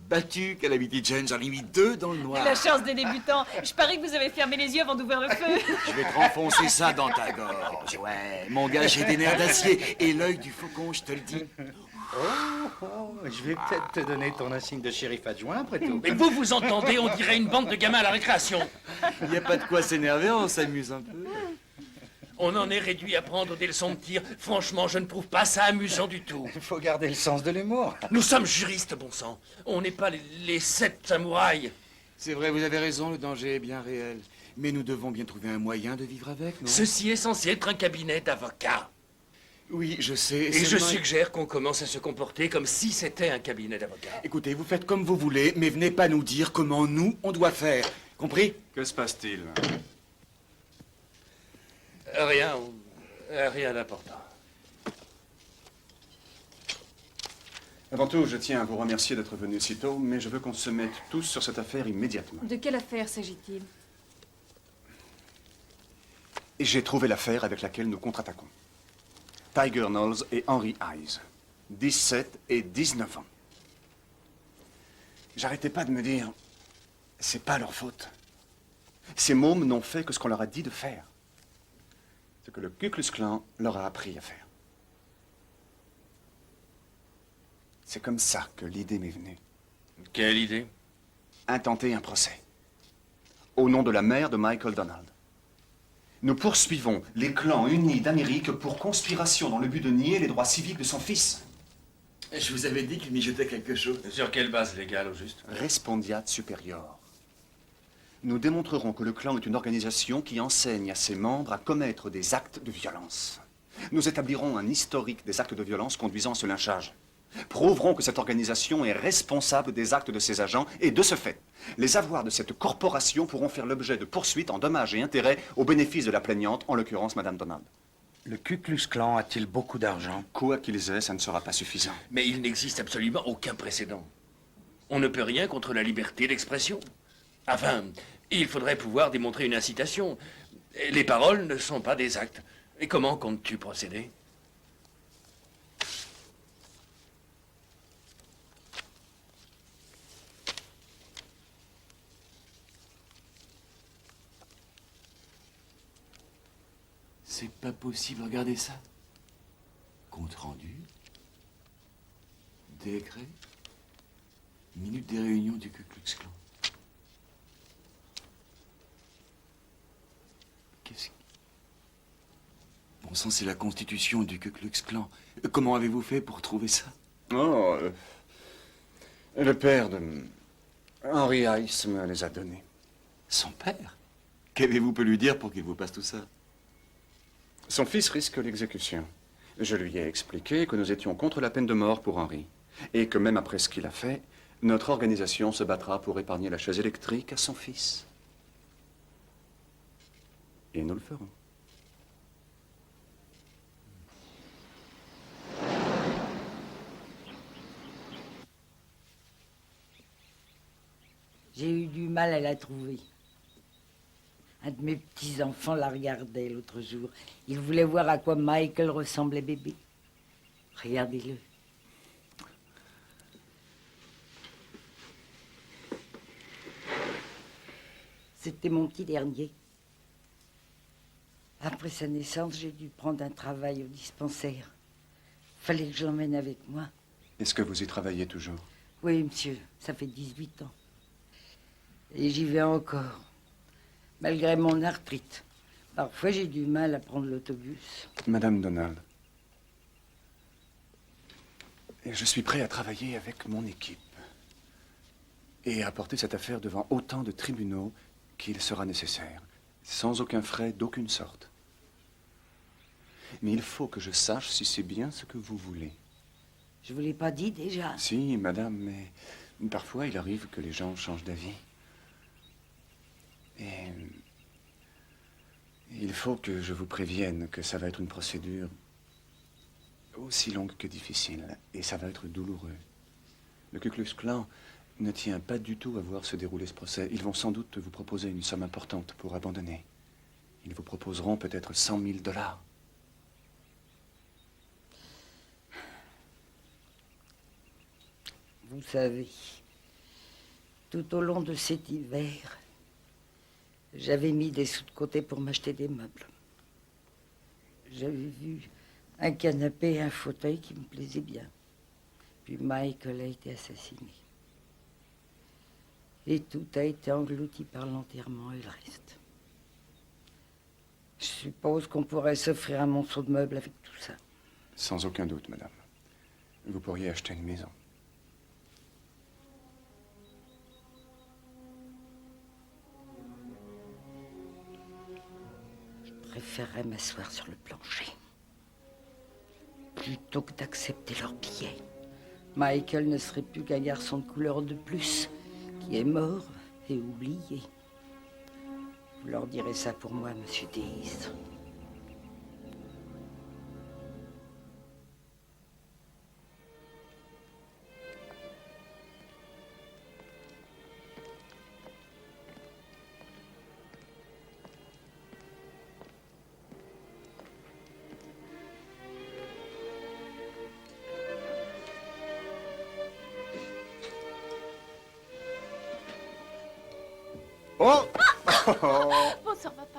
Battu, Calamity Jane, j'en ai mis 2 dans le noir.
La chance des débutants. Je parie que vous avez fermé les yeux avant d'ouvrir le feu.
Je vais te renfoncer ça dans ta gorge. Ouais, mon gars, j'ai des nerfs d'acier et l'œil du faucon, je te le dis.
Je vais peut-être te donner ton insigne de shérif adjoint, après tout.
Mais vous entendez, on dirait une bande de gamins à la récréation.
Il n'y a pas de quoi s'énerver, on s'amuse un peu.
On en est réduit à prendre des leçons de tir. Franchement, je ne trouve pas ça amusant du tout.
Il faut garder le sens de l'humour.
Nous sommes juristes, bon sang. On n'est pas les 7 samouraïs.
C'est vrai, vous avez raison, le danger est bien réel. Mais nous devons bien trouver un moyen de vivre avec, non?
Ceci est censé être un cabinet d'avocats.
Oui, je sais.
Et je
seulement-
suggère qu'on commence à se comporter comme si c'était un cabinet d'avocats.
Écoutez, vous faites comme vous voulez, mais venez pas nous dire comment nous, on doit faire. Compris?
Que se passe-t-il?
Rien d'important.
Avant tout, je tiens à vous remercier d'être venu si tôt, mais je veux qu'on se mette tous sur cette affaire immédiatement.
De quelle affaire s'agit-il?
Et j'ai trouvé l'affaire avec laquelle nous contre-attaquons. Tiger Knowles et Henry Hayes. 17 et 19 ans. J'arrêtais pas de me dire, c'est pas leur faute. Ces mômes n'ont fait que ce qu'on leur a dit de faire. Ce que le Ku Klux Klan leur a appris à faire. C'est comme ça que l'idée m'est venue.
Quelle idée?
Intenter un procès. Au nom de la mère de Michael Donald. Nous poursuivons les clans unis d'Amérique pour conspiration dans le but de nier les droits civiques de son fils.
Je vous avais dit qu'il mijotait quelque chose.
Sur quelle base légale, au juste?
Respondiat superior. Nous démontrerons que le clan est une organisation qui enseigne à ses membres à commettre des actes de violence. Nous établirons un historique des actes de violence conduisant à ce lynchage. Prouverons que cette organisation est responsable des actes de ses agents et, de ce fait, les avoirs de cette corporation pourront faire l'objet de poursuites en dommages et intérêts au bénéfice de la plaignante, en l'occurrence Madame Donald.
Le Ku Klux Klan a-t-il beaucoup d'argent?
Quoi qu'ils aient, ça ne sera pas suffisant.
Mais il n'existe absolument aucun précédent. On ne peut rien contre la liberté d'expression. Enfin, il faudrait pouvoir démontrer une incitation. Les paroles ne sont pas des actes. Et comment comptes-tu procéder?
C'est pas possible, regardez ça. Compte rendu. Décret. Minute des réunions du Ku Klux Klan. Qu'est-ce que... Bon sang, c'est la constitution du Ku Klux Klan. Comment avez-vous fait pour trouver ça?
Oh, le père de Henry Hayes me les a donnés.
Son père? Qu'avez-vous pu lui dire pour qu'il vous passe tout ça?
Son fils risque l'exécution. Je lui ai expliqué que nous étions contre la peine de mort pour Henry. Et que même après ce qu'il a fait, notre organisation se battra pour épargner la chaise électrique à son fils. Et nous le ferons.
J'ai eu du mal à la trouver. Un de mes petits-enfants la regardait l'autre jour. Il voulait voir à quoi Michael ressemblait bébé. Regardez-le. C'était mon petit dernier. Après sa naissance, j'ai dû prendre un travail au dispensaire. Fallait que je l'emmène avec moi.
Est-ce que vous y travaillez toujours?
Oui, monsieur, ça fait 18 ans. Et j'y vais encore, malgré mon arthrite. Parfois, j'ai du mal à prendre l'autobus.
Madame Donald, je suis prêt à travailler avec mon équipe et à porter cette affaire devant autant de tribunaux qu'il sera nécessaire, sans aucun frais d'aucune sorte. Mais il faut que je sache si c'est bien ce que vous voulez.
Je vous l'ai pas dit déjà.
Si, madame, mais parfois il arrive que les gens changent d'avis. Et il faut que je vous prévienne que ça va être une procédure aussi longue que difficile, et ça va être douloureux. Le Ku Klux Klan ne tient pas du tout à voir se dérouler ce procès. Ils vont sans doute vous proposer une somme importante pour abandonner. Ils vous proposeront peut-être 100 000 $.
Vous savez, tout au long de cet hiver, j'avais mis des sous de côté pour m'acheter des meubles. J'avais vu un canapé et un fauteuil qui me plaisaient bien. Puis Michael a été assassiné. Et tout a été englouti par l'enterrement et le reste. Je suppose qu'on pourrait s'offrir un monceau de meubles avec tout ça.
Sans aucun doute, madame. Vous pourriez acheter une maison.
Je préférerais m'asseoir sur le plancher plutôt que d'accepter leur billet. Michael ne serait plus qu'un garçon de couleur de plus, qui est mort et oublié. Vous leur direz ça pour moi, monsieur Dees.
Oh!
Bonsoir, papa.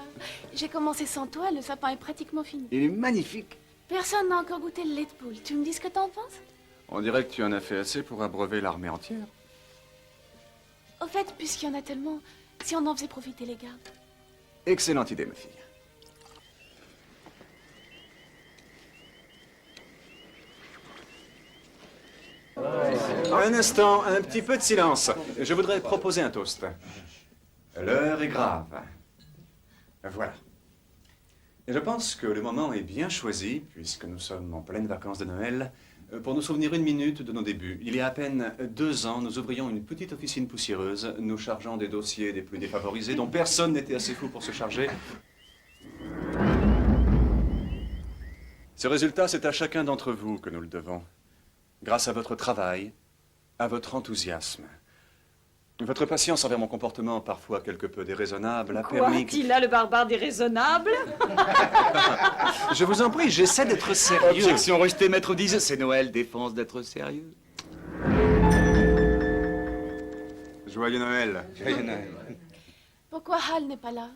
J'ai commencé sans toi, le sapin est pratiquement fini.
Il est magnifique.
Personne n'a encore goûté le lait de poule. Tu me dis ce que t'en penses?
On dirait que tu en as fait assez pour abreuver l'armée entière.
Au fait, puisqu'il y en a tellement, si on en faisait profiter les gardes.
Excellente idée, ma fille. Un instant, un petit peu de silence. Je voudrais proposer un toast. L'heure est grave. Voilà. Et je pense que le moment est bien choisi, puisque nous sommes en pleine vacances de Noël, pour nous souvenir une minute de nos débuts. Il y a à peine 2 ans, nous ouvrions une petite officine poussiéreuse, nous chargeant des dossiers des plus défavorisés, dont personne n'était assez fou pour se charger. Ce résultat, c'est à chacun d'entre vous que nous le devons. Grâce à votre travail, à votre enthousiasme. Votre patience envers mon comportement, parfois quelque peu déraisonnable, a permis que...
Attila, le barbare déraisonnable?
Je vous en prie, j'essaie d'être sérieux.
Objection rejetée, maître Dees, c'est Noël, défense d'être sérieux.
Joyeux Noël.
Joyeux Noël.
Pourquoi Hal n'est pas là?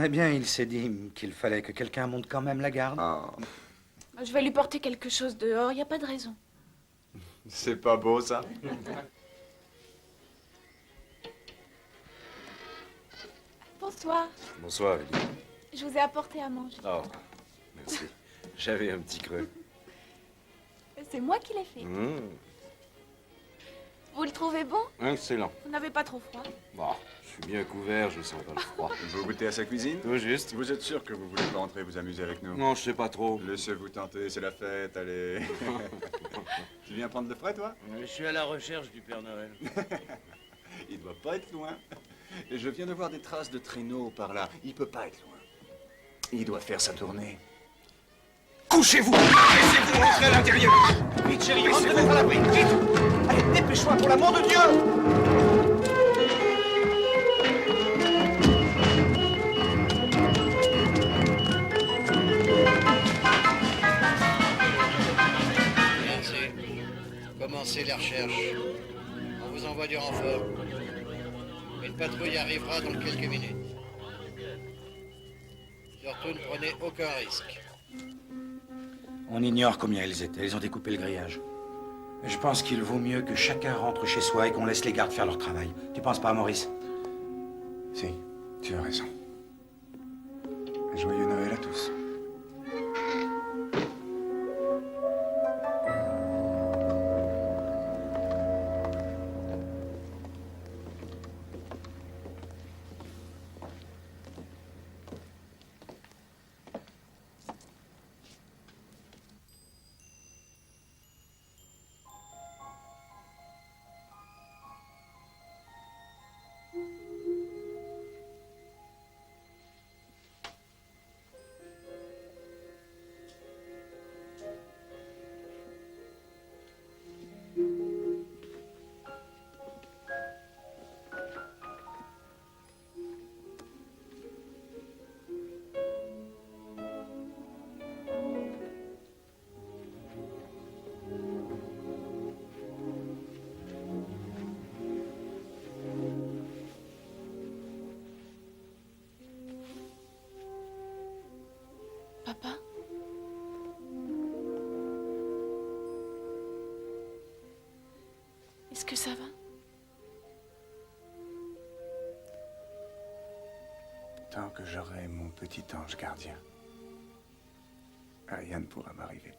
Eh bien, il s'est dit qu'il fallait que quelqu'un monte quand même la garde.
Je vais lui porter quelque chose dehors, il n'y a pas de raison.
C'est pas beau, ça?
Bonsoir.
Bonsoir, Ellie.
Je vous ai apporté à manger.
Oh, merci. J'avais un petit creux.
C'est moi qui l'ai fait. Vous le trouvez bon?
Excellent.
Vous n'avez pas trop froid?
Bon, je suis bien couvert, je sens pas le froid.
Vous goûtez à sa cuisine?
Tout juste.
Vous êtes sûr que vous voulez pas rentrer vous amuser avec nous?
Non, je sais pas trop.
Laissez-vous tenter, c'est la fête, allez. Tu viens prendre le frais, toi?
Je suis à la recherche du Père Noël.
Il doit pas être loin. Et je viens de voir des traces de traîneau par là. Il peut pas être loin. Il doit faire sa tournée.
Couchez-vous! Laissez-vous rentrer à l'intérieur!
Vite, chérie, rentrez-vous à l'abri, vite! Allez, dépêche-toi, pour l'amour de Dieu!
Commencez les recherches. On vous envoie du renfort. Une patrouille arrivera dans quelques minutes. Surtout ne prenez aucun risque.
On ignore combien ils étaient. Ils ont découpé le grillage. Je pense qu'il vaut mieux que chacun rentre chez soi et qu'on laisse les gardes faire leur travail. Tu penses pas, Maurice?
Si, tu as raison. Joyeux Noël à tous.
Papa? Est-ce que ça va?
Tant que j'aurai mon petit ange gardien, rien ne pourra m'arriver.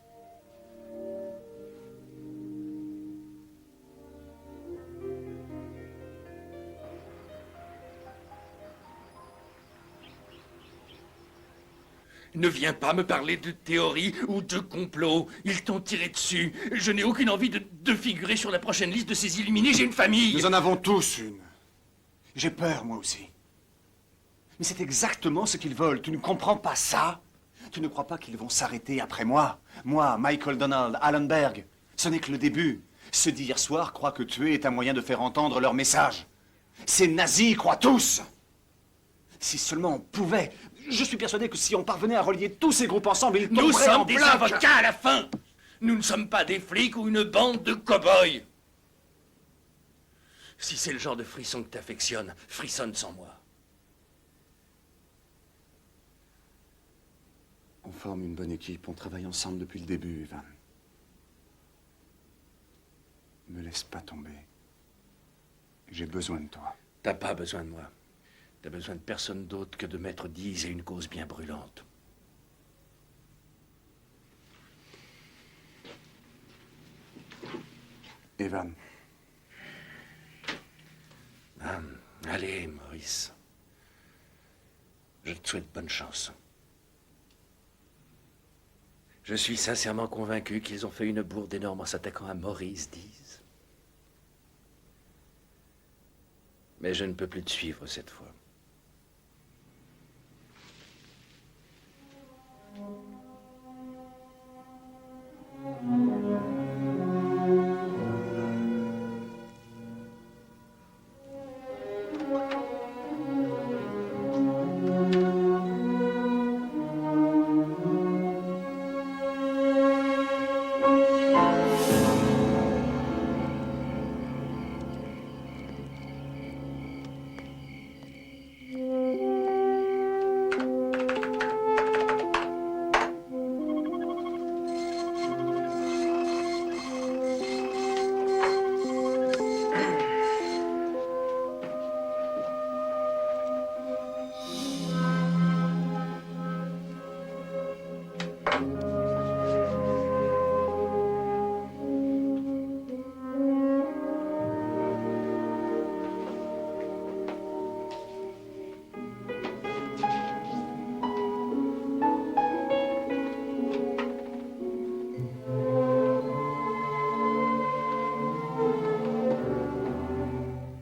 Ne viens pas me parler de théorie ou de complot. Ils t'ont tiré dessus. Je n'ai aucune envie de figurer sur la prochaine liste de ces illuminés. J'ai une famille.
Nous en avons tous une. J'ai peur, moi aussi. Mais c'est exactement ce qu'ils veulent. Tu ne comprends pas ça? Tu ne crois pas qu'ils vont s'arrêter après moi? Moi, Michael Donald, Alan Berg. Ce n'est que le début. Ceux d'hier soir croient que tuer est un moyen de faire entendre leur message. Ces nazis y croient tous. Si seulement on pouvait. Je suis persuadé que si on parvenait à relier tous ces groupes ensemble, ils tomberaient
Nous sommes
en
des
bloc.
avocats à la fin. Nous ne sommes pas des flics ou une bande de cow-boys. Si c'est le genre de frisson que t'affectionnes, frissonne sans moi.
On forme une bonne équipe, on travaille ensemble depuis le début, Evan. Ne me laisse pas tomber. J'ai besoin de toi.
T'as pas besoin de moi. T'as besoin de personne d'autre que de Maître Dease et une cause bien brûlante.
Evan.
Allez, Maurice. Je te souhaite bonne chance. Je suis sincèrement convaincu qu'ils ont fait une bourde énorme en s'attaquant à Maurice Dease. Mais je ne peux plus te suivre cette fois.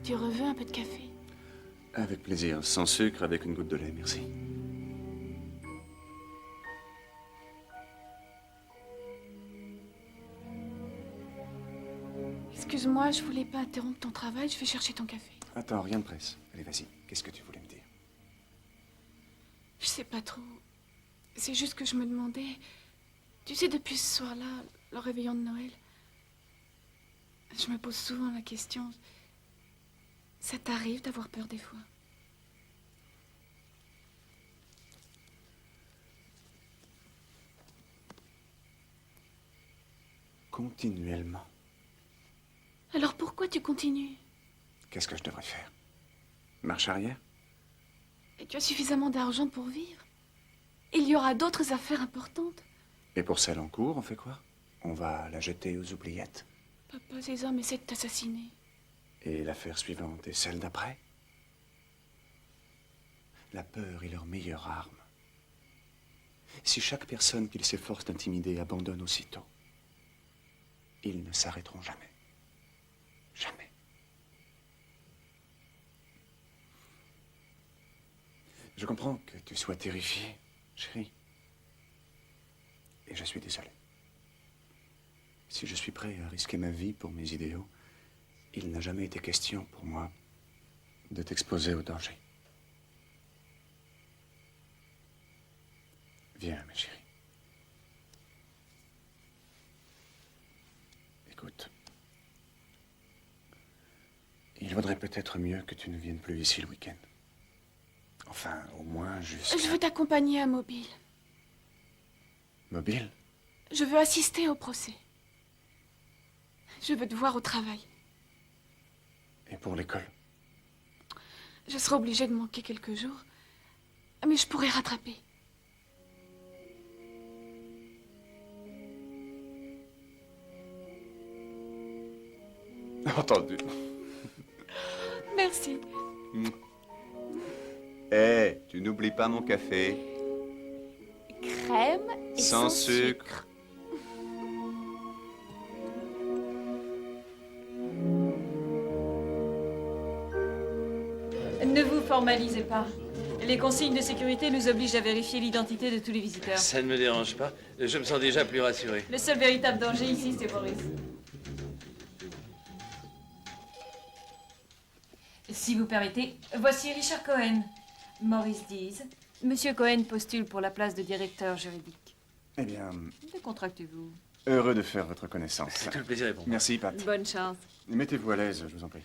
Tu reveux un peu de café?
Avec plaisir. Sans sucre, avec une goutte de lait, merci.
Excuse-moi, je voulais pas interrompre ton travail, je vais chercher ton café.
Attends, rien de presse. Allez, vas-y. Qu'est-ce que tu voulais me dire?
Je sais pas trop. C'est juste que je me demandais... Tu sais, depuis ce soir-là, le réveillon de Noël, je me pose souvent la question... Ça t'arrive d'avoir peur des fois?
Continuellement.
Alors pourquoi tu continues?
Qu'est-ce que je devrais faire? Marche arrière?
Et tu as suffisamment d'argent pour vivre. Il y aura d'autres affaires importantes.
Et pour celle en cours, on fait quoi? On va la jeter aux oubliettes.
Papa, ces hommes essaient de t'assassiner.
Et l'affaire suivante et celle d'après? La peur est leur meilleure arme. Si chaque personne qu'ils s'efforcent d'intimider abandonne aussitôt, ils ne s'arrêteront jamais. Jamais. Je comprends que tu sois terrifiée, chérie. Et je suis désolé. Si je suis prêt à risquer ma vie pour mes idéaux, il n'a jamais été question pour moi de t'exposer au danger. Viens, ma chérie. Écoute. Il vaudrait peut-être mieux que tu ne viennes plus ici le week-end. Enfin, au moins jusqu'à...
Je veux t'accompagner à Mobile.
Mobile?
Je veux assister au procès. Je veux te voir au travail.
Et pour l'école?
Je serai obligée de manquer quelques jours, mais je pourrai rattraper.
Entendu.
Merci.
Eh, tu n'oublies pas mon café.
Crème et
sans sucre.
Ne vous formalisez pas. Les consignes de sécurité nous obligent à vérifier l'identité de tous les visiteurs.
Ça ne me dérange pas. Je me sens déjà plus rassuré.
Le seul véritable danger ici, c'est Boris. Si vous permettez, voici Richard Cohen. Maurice Dees. Monsieur Cohen postule pour la place de directeur juridique.
Eh bien...
Décontractez-vous.
Heureux de faire votre connaissance.
Tout le plaisir est pour moi.
Merci, Pat.
Bonne chance.
Mettez-vous à l'aise, je vous en prie.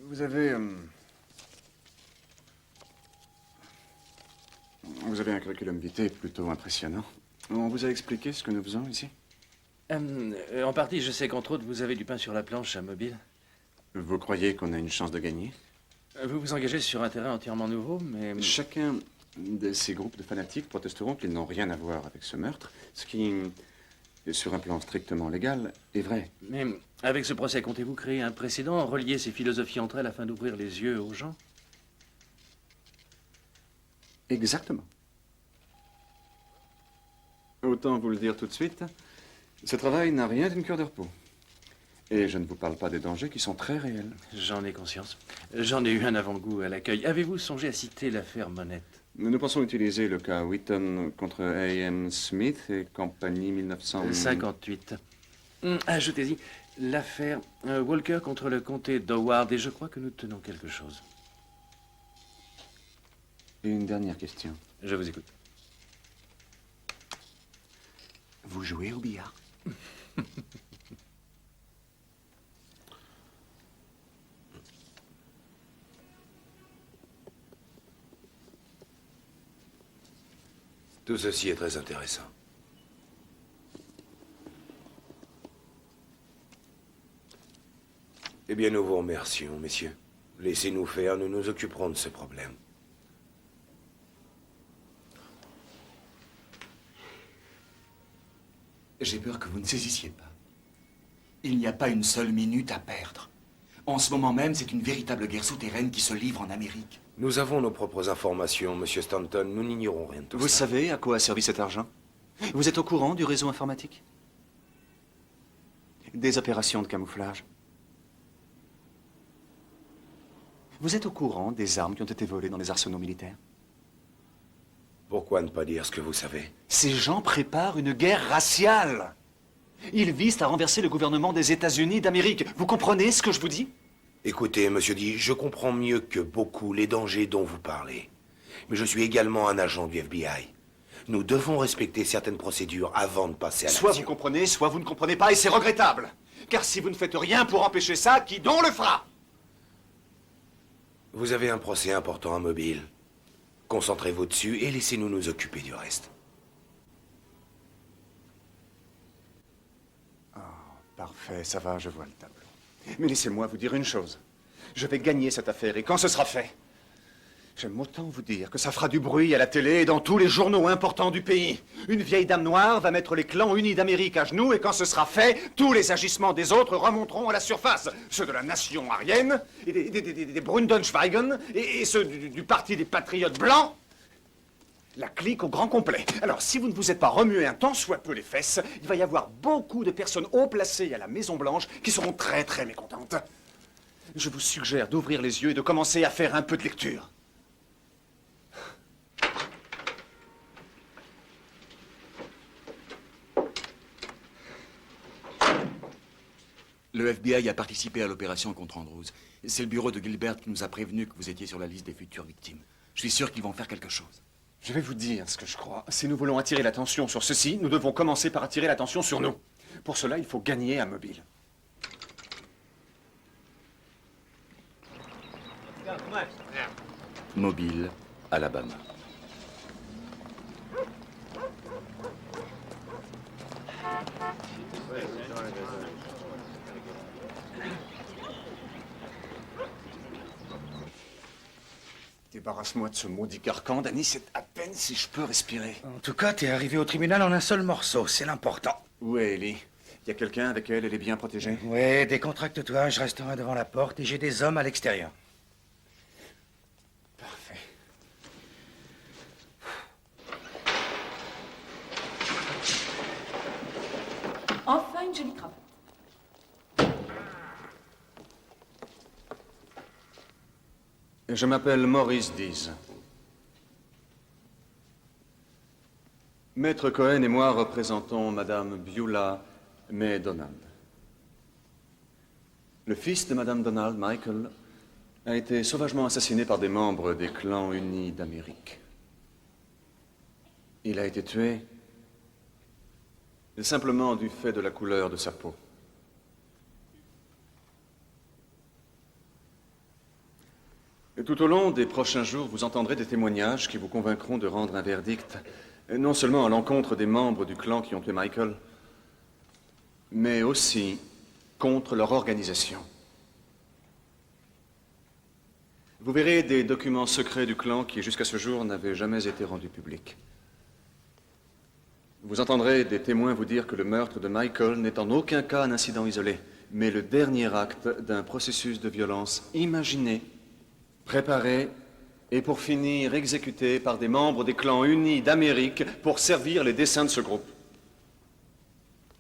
Vous avez... Vous avez un curriculum vitae plutôt impressionnant. On vous a expliqué ce que nous faisons ici?
En partie, je sais qu'entre autres, vous avez du pain sur la planche à Mobile.
Vous croyez qu'on a une chance de gagner?
Vous vous engagez sur un terrain entièrement nouveau, mais...
Chacun de ces groupes de fanatiques protesteront qu'ils n'ont rien à voir avec ce meurtre, ce qui, sur un plan strictement légal, est vrai.
Mais avec ce procès, comptez-vous créer un précédent, relier ces philosophies entre elles afin d'ouvrir les yeux aux gens?
Exactement. Autant vous le dire tout de suite, ce travail n'a rien d'une cure de repos. Et je ne vous parle pas des dangers qui sont très réels.
J'en ai conscience. J'en ai eu un avant-goût à l'accueil. Avez-vous songé à citer l'affaire Monette?
Nous pensons utiliser le cas Wheaton contre A.M. Smith et compagnie
1958. Ajoutez-y l'affaire Walker contre le comté d'Howard, et je crois que nous tenons quelque chose.
Et une dernière question.
Je vous écoute.
Vous jouez au billard?
Tout ceci est très intéressant. Eh bien, nous vous remercions, messieurs. Laissez-nous faire, nous nous occuperons de ce problème.
J'ai peur que vous ne saisissiez pas. Il n'y a pas une seule minute à perdre. En ce moment même, c'est une véritable guerre souterraine qui se livre en Amérique.
Nous avons nos propres informations, Monsieur Stanton. Nous n'ignorons rien de tout
Vous
ça.
savez à quoi a servi cet argent? Vous êtes au courant du réseau informatique? Des opérations de camouflage? Vous êtes au courant des armes qui ont été volées dans les arsenaux militaires?
Pourquoi ne pas dire ce que vous savez?
Ces gens préparent une guerre raciale. Ils visent à renverser le gouvernement des États-Unis d'Amérique. Vous comprenez ce que je vous dis?
Écoutez, Monsieur D, je comprends mieux que beaucoup les dangers dont vous parlez. Mais je suis également un agent du FBI. Nous devons respecter certaines procédures avant de passer à l'action.
Soit vous comprenez, soit vous ne comprenez pas, et c'est regrettable. Car si vous ne faites rien pour empêcher ça, qui donc le fera?
Vous avez un procès important à Mobile. Concentrez-vous dessus et laissez-nous nous occuper du reste.
Parfait, ça va, je vois le tableau. Mais laissez-moi vous dire une chose. Je vais gagner cette affaire, et quand ce sera fait, j'aime autant vous dire que ça fera du bruit à la télé et dans tous les journaux importants du pays. Une vieille dame noire va mettre les clans unis d'Amérique à genoux, et quand ce sera fait, tous les agissements des autres remonteront à la surface. Ceux de la nation aryenne, et des Brundenschweigen, et ceux du parti des patriotes blancs. La clique au grand complet. Alors, si vous ne vous êtes pas remué un tant soit peu les fesses, il va y avoir beaucoup de personnes haut placées à la Maison-Blanche qui seront très, très mécontentes. Je vous suggère d'ouvrir les yeux et de commencer à faire un peu de lecture.
Le FBI a participé à l'opération contre Andrews. C'est le bureau de Gilbert qui nous a prévenu que vous étiez sur la liste des futures victimes. Je suis sûr qu'ils vont faire quelque chose.
Je vais vous dire ce que je crois. Si nous voulons attirer l'attention sur ceci, nous devons commencer par attirer l'attention sur nous. Pour cela, il faut gagner à Mobile.
Mobile, Alabama.
Débarrasse-moi de ce maudit carcan, Danny, c'est à peine si je peux respirer.
En tout cas, t'es arrivé au tribunal en un seul morceau, c'est l'important.
Où est Ellie? Y a quelqu'un avec elle est bien protégée?
Ouais, décontracte-toi, je resterai devant la porte et j'ai des hommes à l'extérieur.
Parfait.
Enfin, une jolie cravate.
Je m'appelle Maurice Dees. Maître Cohen et moi représentons Madame Beulah May Donald. Le fils de Madame Donald, Michael, a été sauvagement assassiné par des membres des clans unis d'Amérique. Il a été tué simplement du fait de la couleur de sa peau. Et tout au long des prochains jours, vous entendrez des témoignages qui vous convaincront de rendre un verdict, non seulement à l'encontre des membres du clan qui ont tué Michael, mais aussi contre leur organisation. Vous verrez des documents secrets du clan qui, jusqu'à ce jour, n'avaient jamais été rendus publics. Vous entendrez des témoins vous dire que le meurtre de Michael n'est en aucun cas un incident isolé, mais le dernier acte d'un processus de violence imaginé, préparé et pour finir exécuté par des membres des clans unis d'Amérique pour servir les desseins de ce groupe,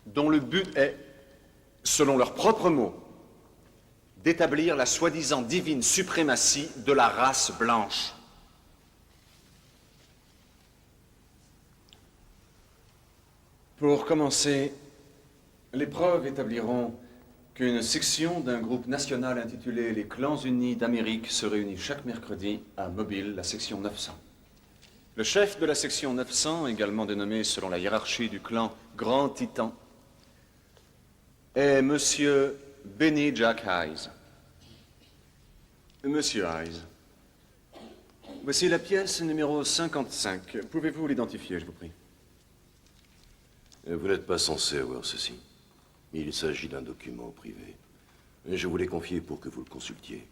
dont le but est, selon leurs propres mots, d'établir la soi-disant divine suprématie de la race blanche. Pour commencer, les preuves établiront qu'une section d'un groupe national intitulé les Clans Unis d'Amérique se réunit chaque mercredi à Mobile, la section 900. Le chef de la section 900, également dénommé selon la hiérarchie du clan Grand Titan, est Monsieur Benny Jack Hayes. Monsieur Hayes, voici la pièce numéro 55. Pouvez-vous l'identifier, je vous prie?
Vous n'êtes pas censé avoir ceci. Il s'agit d'un document privé. Je vous l'ai confié pour que vous le consultiez.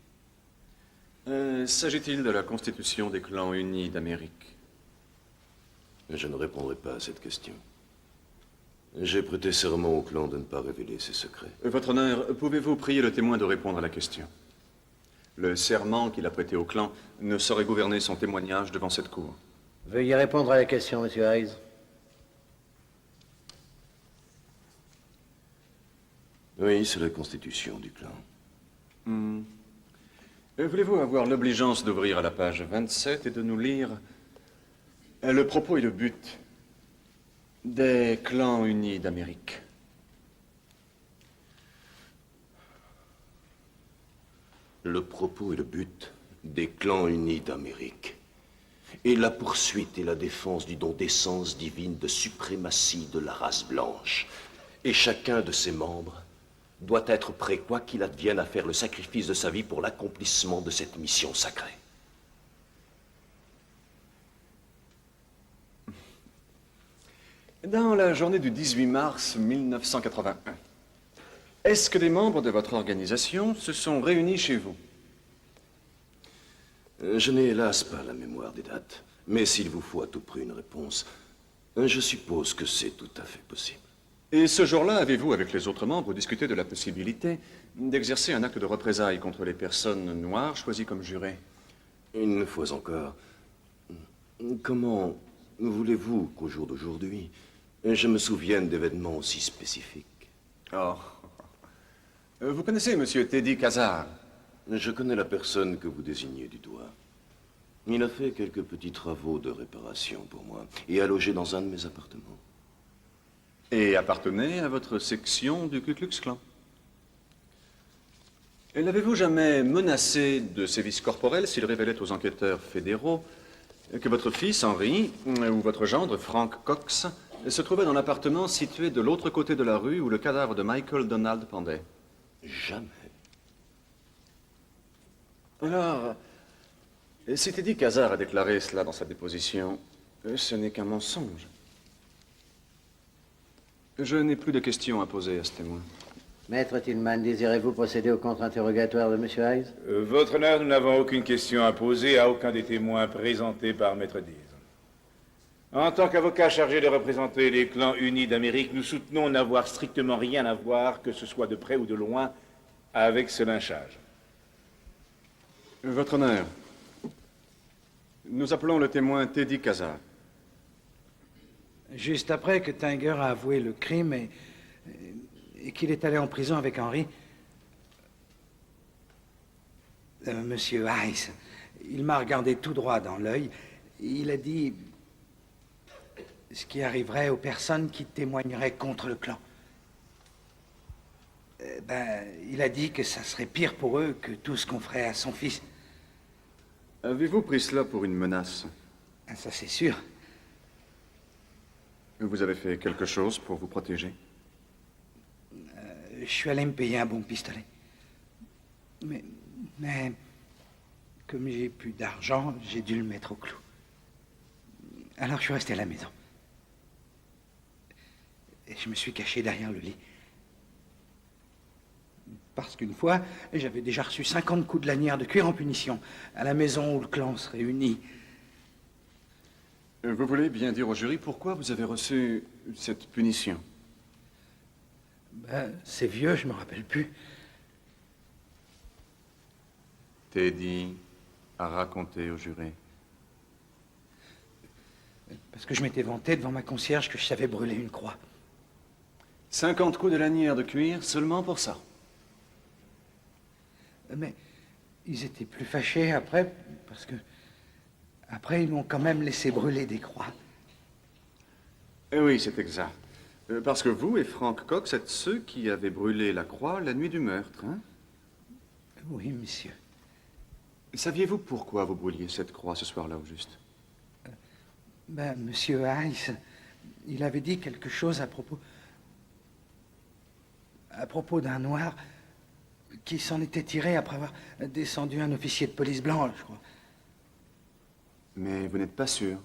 S'agit-il de la Constitution des Clans Unis d'Amérique?
Je ne répondrai pas à cette question. J'ai prêté serment au clan de ne pas révéler ses secrets.
Votre honneur, pouvez-vous prier le témoin de répondre à la question? Le serment qu'il a prêté au clan ne saurait gouverner son témoignage devant cette cour.
Veuillez répondre à la question, monsieur Hayes.
Oui, c'est la constitution du clan.
Voulez-vous avoir l'obligeance d'ouvrir à la page 27 et de nous lire le propos et le but des Clans Unis d'Amérique?
Le propos et le but des Clans Unis d'Amérique est la poursuite et la défense du don d'essence divine de suprématie de la race blanche. Et chacun de ses membres doit être prêt, quoi qu'il advienne, à faire le sacrifice de sa vie pour l'accomplissement de cette mission sacrée.
Dans la journée du 18 mars 1981, est-ce que des membres de votre organisation se sont réunis chez vous?
Je n'ai hélas pas la mémoire des dates, mais s'il vous faut à tout prix une réponse, je suppose que c'est tout à fait possible.
Et ce jour-là, avez-vous, avec les autres membres, discuté de la possibilité d'exercer un acte de représailles contre les personnes noires choisies comme jurés?
Une fois encore, comment voulez-vous qu'au jour d'aujourd'hui, je me souvienne d'événements aussi spécifiques?
Oh. Vous connaissez M. Teddy Kazar?
Je connais la personne que vous désignez du doigt. Il a fait quelques petits travaux de réparation pour moi et a logé dans un de mes appartements.
Et appartenait à votre section du Ku Klux Klan. Et l'avez-vous jamais menacé de sévices corporels s'il révélait aux enquêteurs fédéraux que votre fils, Henry, ou votre gendre, Frank Cox, se trouvait dans l'appartement situé de l'autre côté de la rue où le cadavre de Michael Donald pendait?
Jamais.
Alors, si Teddy Kazar a déclaré cela dans sa déposition, ce n'est qu'un mensonge. Je n'ai plus de questions à poser à ce témoin.
Maître Tillman, désirez-vous procéder au contre-interrogatoire de M. Hayes?
Votre honneur, nous n'avons aucune question à poser à aucun des témoins présentés par Maître Dees. En tant qu'avocat chargé de représenter les clans unis d'Amérique, nous soutenons n'avoir strictement rien à voir, que ce soit de près ou de loin, avec ce lynchage.
Votre honneur, nous appelons le témoin Teddy Kazar.
Juste après que Tinger a avoué le crime et qu'il est allé en prison avec Henry, Monsieur Hayes, il m'a regardé tout droit dans l'œil. Il a dit ce qui arriverait aux personnes qui témoigneraient contre le clan. Il a dit que ça serait pire pour eux que tout ce qu'on ferait à son fils.
Avez-vous pris cela pour une menace?
Ça, c'est sûr.
Vous avez fait quelque chose pour vous protéger?
Je suis allé me payer un bon pistolet. Mais comme j'ai plus d'argent, j'ai dû le mettre au clou. Alors je suis resté à la maison. Et je me suis caché derrière le lit. Parce qu'une fois, j'avais déjà reçu 50 coups de lanière de cuir en punition, à la maison où le clan se réunit.
Vous voulez bien dire au jury pourquoi vous avez reçu cette punition?
C'est vieux, je me rappelle plus.
Teddy a raconté au jury.
Parce que je m'étais vanté devant ma concierge que je savais brûler une croix.
50 coups de lanière de cuir seulement pour ça?
Mais ils étaient plus fâchés après, parce que... Après, ils m'ont quand même laissé brûler des croix.
Oui, c'est exact. Parce que vous et Frank Cox êtes ceux qui avaient brûlé la croix la nuit du meurtre, hein?
Oui, monsieur.
Saviez-vous pourquoi vous brûliez cette croix ce soir-là, au juste?
Monsieur Hayes, il avait dit quelque chose à propos d'un noir qui s'en était tiré après avoir descendu un officier de police blanc, je crois.
Mais vous n'êtes pas sûr?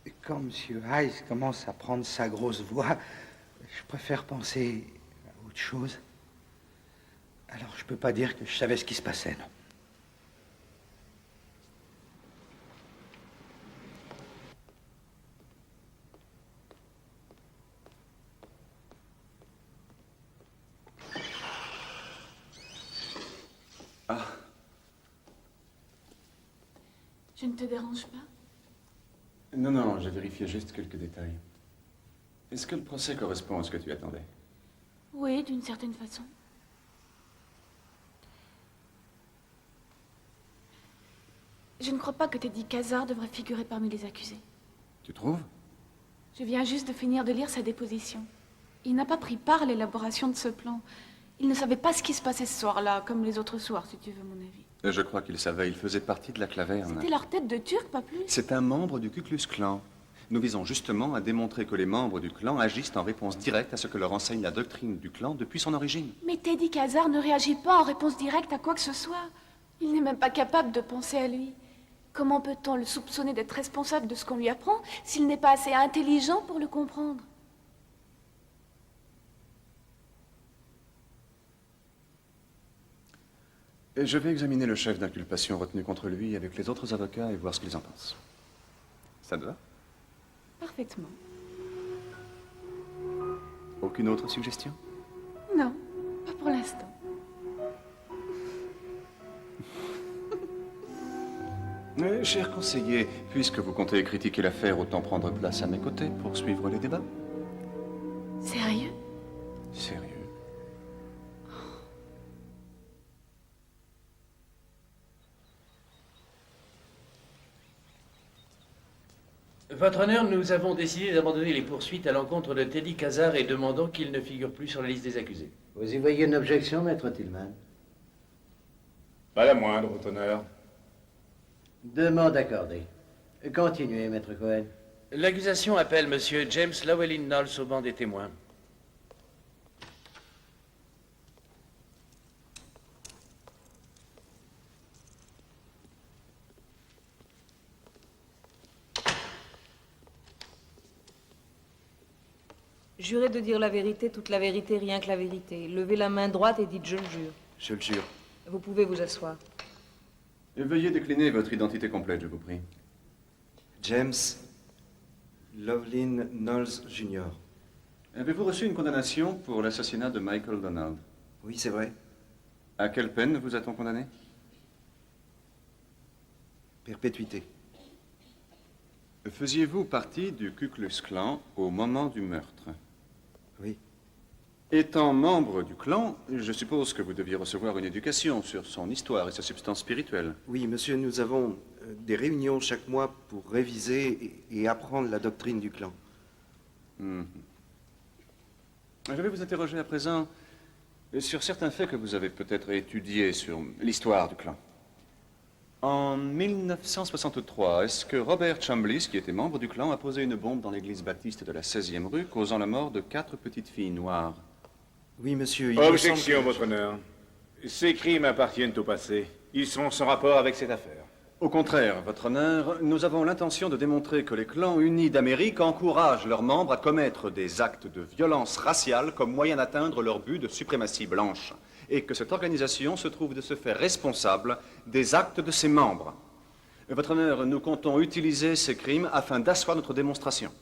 Et quand M. Hayes commence à prendre sa grosse voix, je préfère penser à autre chose. Alors je peux pas dire que je savais ce qui se passait, non.
Ah.
Je ne te dérange pas?
Non, non, j'ai vérifié juste quelques détails. Est-ce que le procès correspond à ce que tu attendais?
Oui, d'une certaine façon. Je ne crois pas que Teddy Kazar devrait figurer parmi les accusés.
Tu trouves?
Je viens juste de finir de lire sa déposition. Il n'a pas pris part à l'élaboration de ce plan. Il ne savait pas ce qui se passait ce soir-là, comme les autres soirs, si tu veux mon avis.
Je crois qu'il savait, il faisait partie de la Claverne.
C'était leur tête de turc, pas plus.
C'est un membre du Ku Klux Klan. Nous visons justement à démontrer que les membres du clan agissent en réponse directe à ce que leur enseigne la doctrine du clan depuis son origine.
Mais Teddy Kazar ne réagit pas en réponse directe à quoi que ce soit. Il n'est même pas capable de penser à lui. Comment peut-on le soupçonner d'être responsable de ce qu'on lui apprend s'il n'est pas assez intelligent pour le comprendre?
Et je vais examiner le chef d'inculpation retenu contre lui avec les autres avocats et voir ce qu'ils en pensent. Ça te va?
Parfaitement.
Aucune autre suggestion?
Non, pas pour l'instant.
Cher conseiller, puisque vous comptez critiquer l'affaire, autant prendre place à mes côtés pour suivre les débats.
Sérieux?
Sérieux.
Votre honneur, nous avons décidé d'abandonner les poursuites à l'encontre de Teddy Khazar et demandons qu'il ne figure plus sur la liste des accusés.
Vous y voyez une objection, maître Tillman?
Pas la moindre, votre honneur.
Demande accordée. Continuez, maître Cohen.
L'accusation appelle M. James Llewellyn Knowles au banc des témoins.
Jurez de dire la vérité, toute la vérité, rien que la vérité. Levez la main droite et dites « je le jure
Je le jure. ».
Vous pouvez vous asseoir.
Et veuillez décliner votre identité complète, je vous prie.
James Llewellyn Knowles Jr.
Avez-vous reçu une condamnation pour l'assassinat de Michael Donald?
Oui, c'est vrai.
À quelle peine vous a-t-on condamné?
Perpétuité.
Faisiez-vous partie du Ku Klux Klan au moment du meurtre?
Oui.
Étant membre du clan, je suppose que vous deviez recevoir une éducation sur son histoire et sa substance spirituelle.
Oui, monsieur, nous avons des réunions chaque mois pour réviser et apprendre la doctrine du clan.
Je vais vous interroger à présent sur certains faits que vous avez peut-être étudiés sur l'histoire du clan. En 1963, est-ce que Robert Chambliss, qui était membre du clan, a posé une bombe dans l'église baptiste de la 16e rue, causant la mort de 4 petites filles noires?
Oui, monsieur.
Objection, votre honneur. Ces crimes appartiennent au passé. Ils sont sans rapport avec cette affaire.
Au contraire, votre honneur, nous avons l'intention de démontrer que les clans unis d'Amérique encouragent leurs membres à commettre des actes de violence raciale comme moyen d'atteindre leur but de suprématie blanche, et que cette organisation se trouve de se faire responsable des actes de ses membres. Votre honneur, nous comptons utiliser ces crimes afin d'asseoir notre démonstration.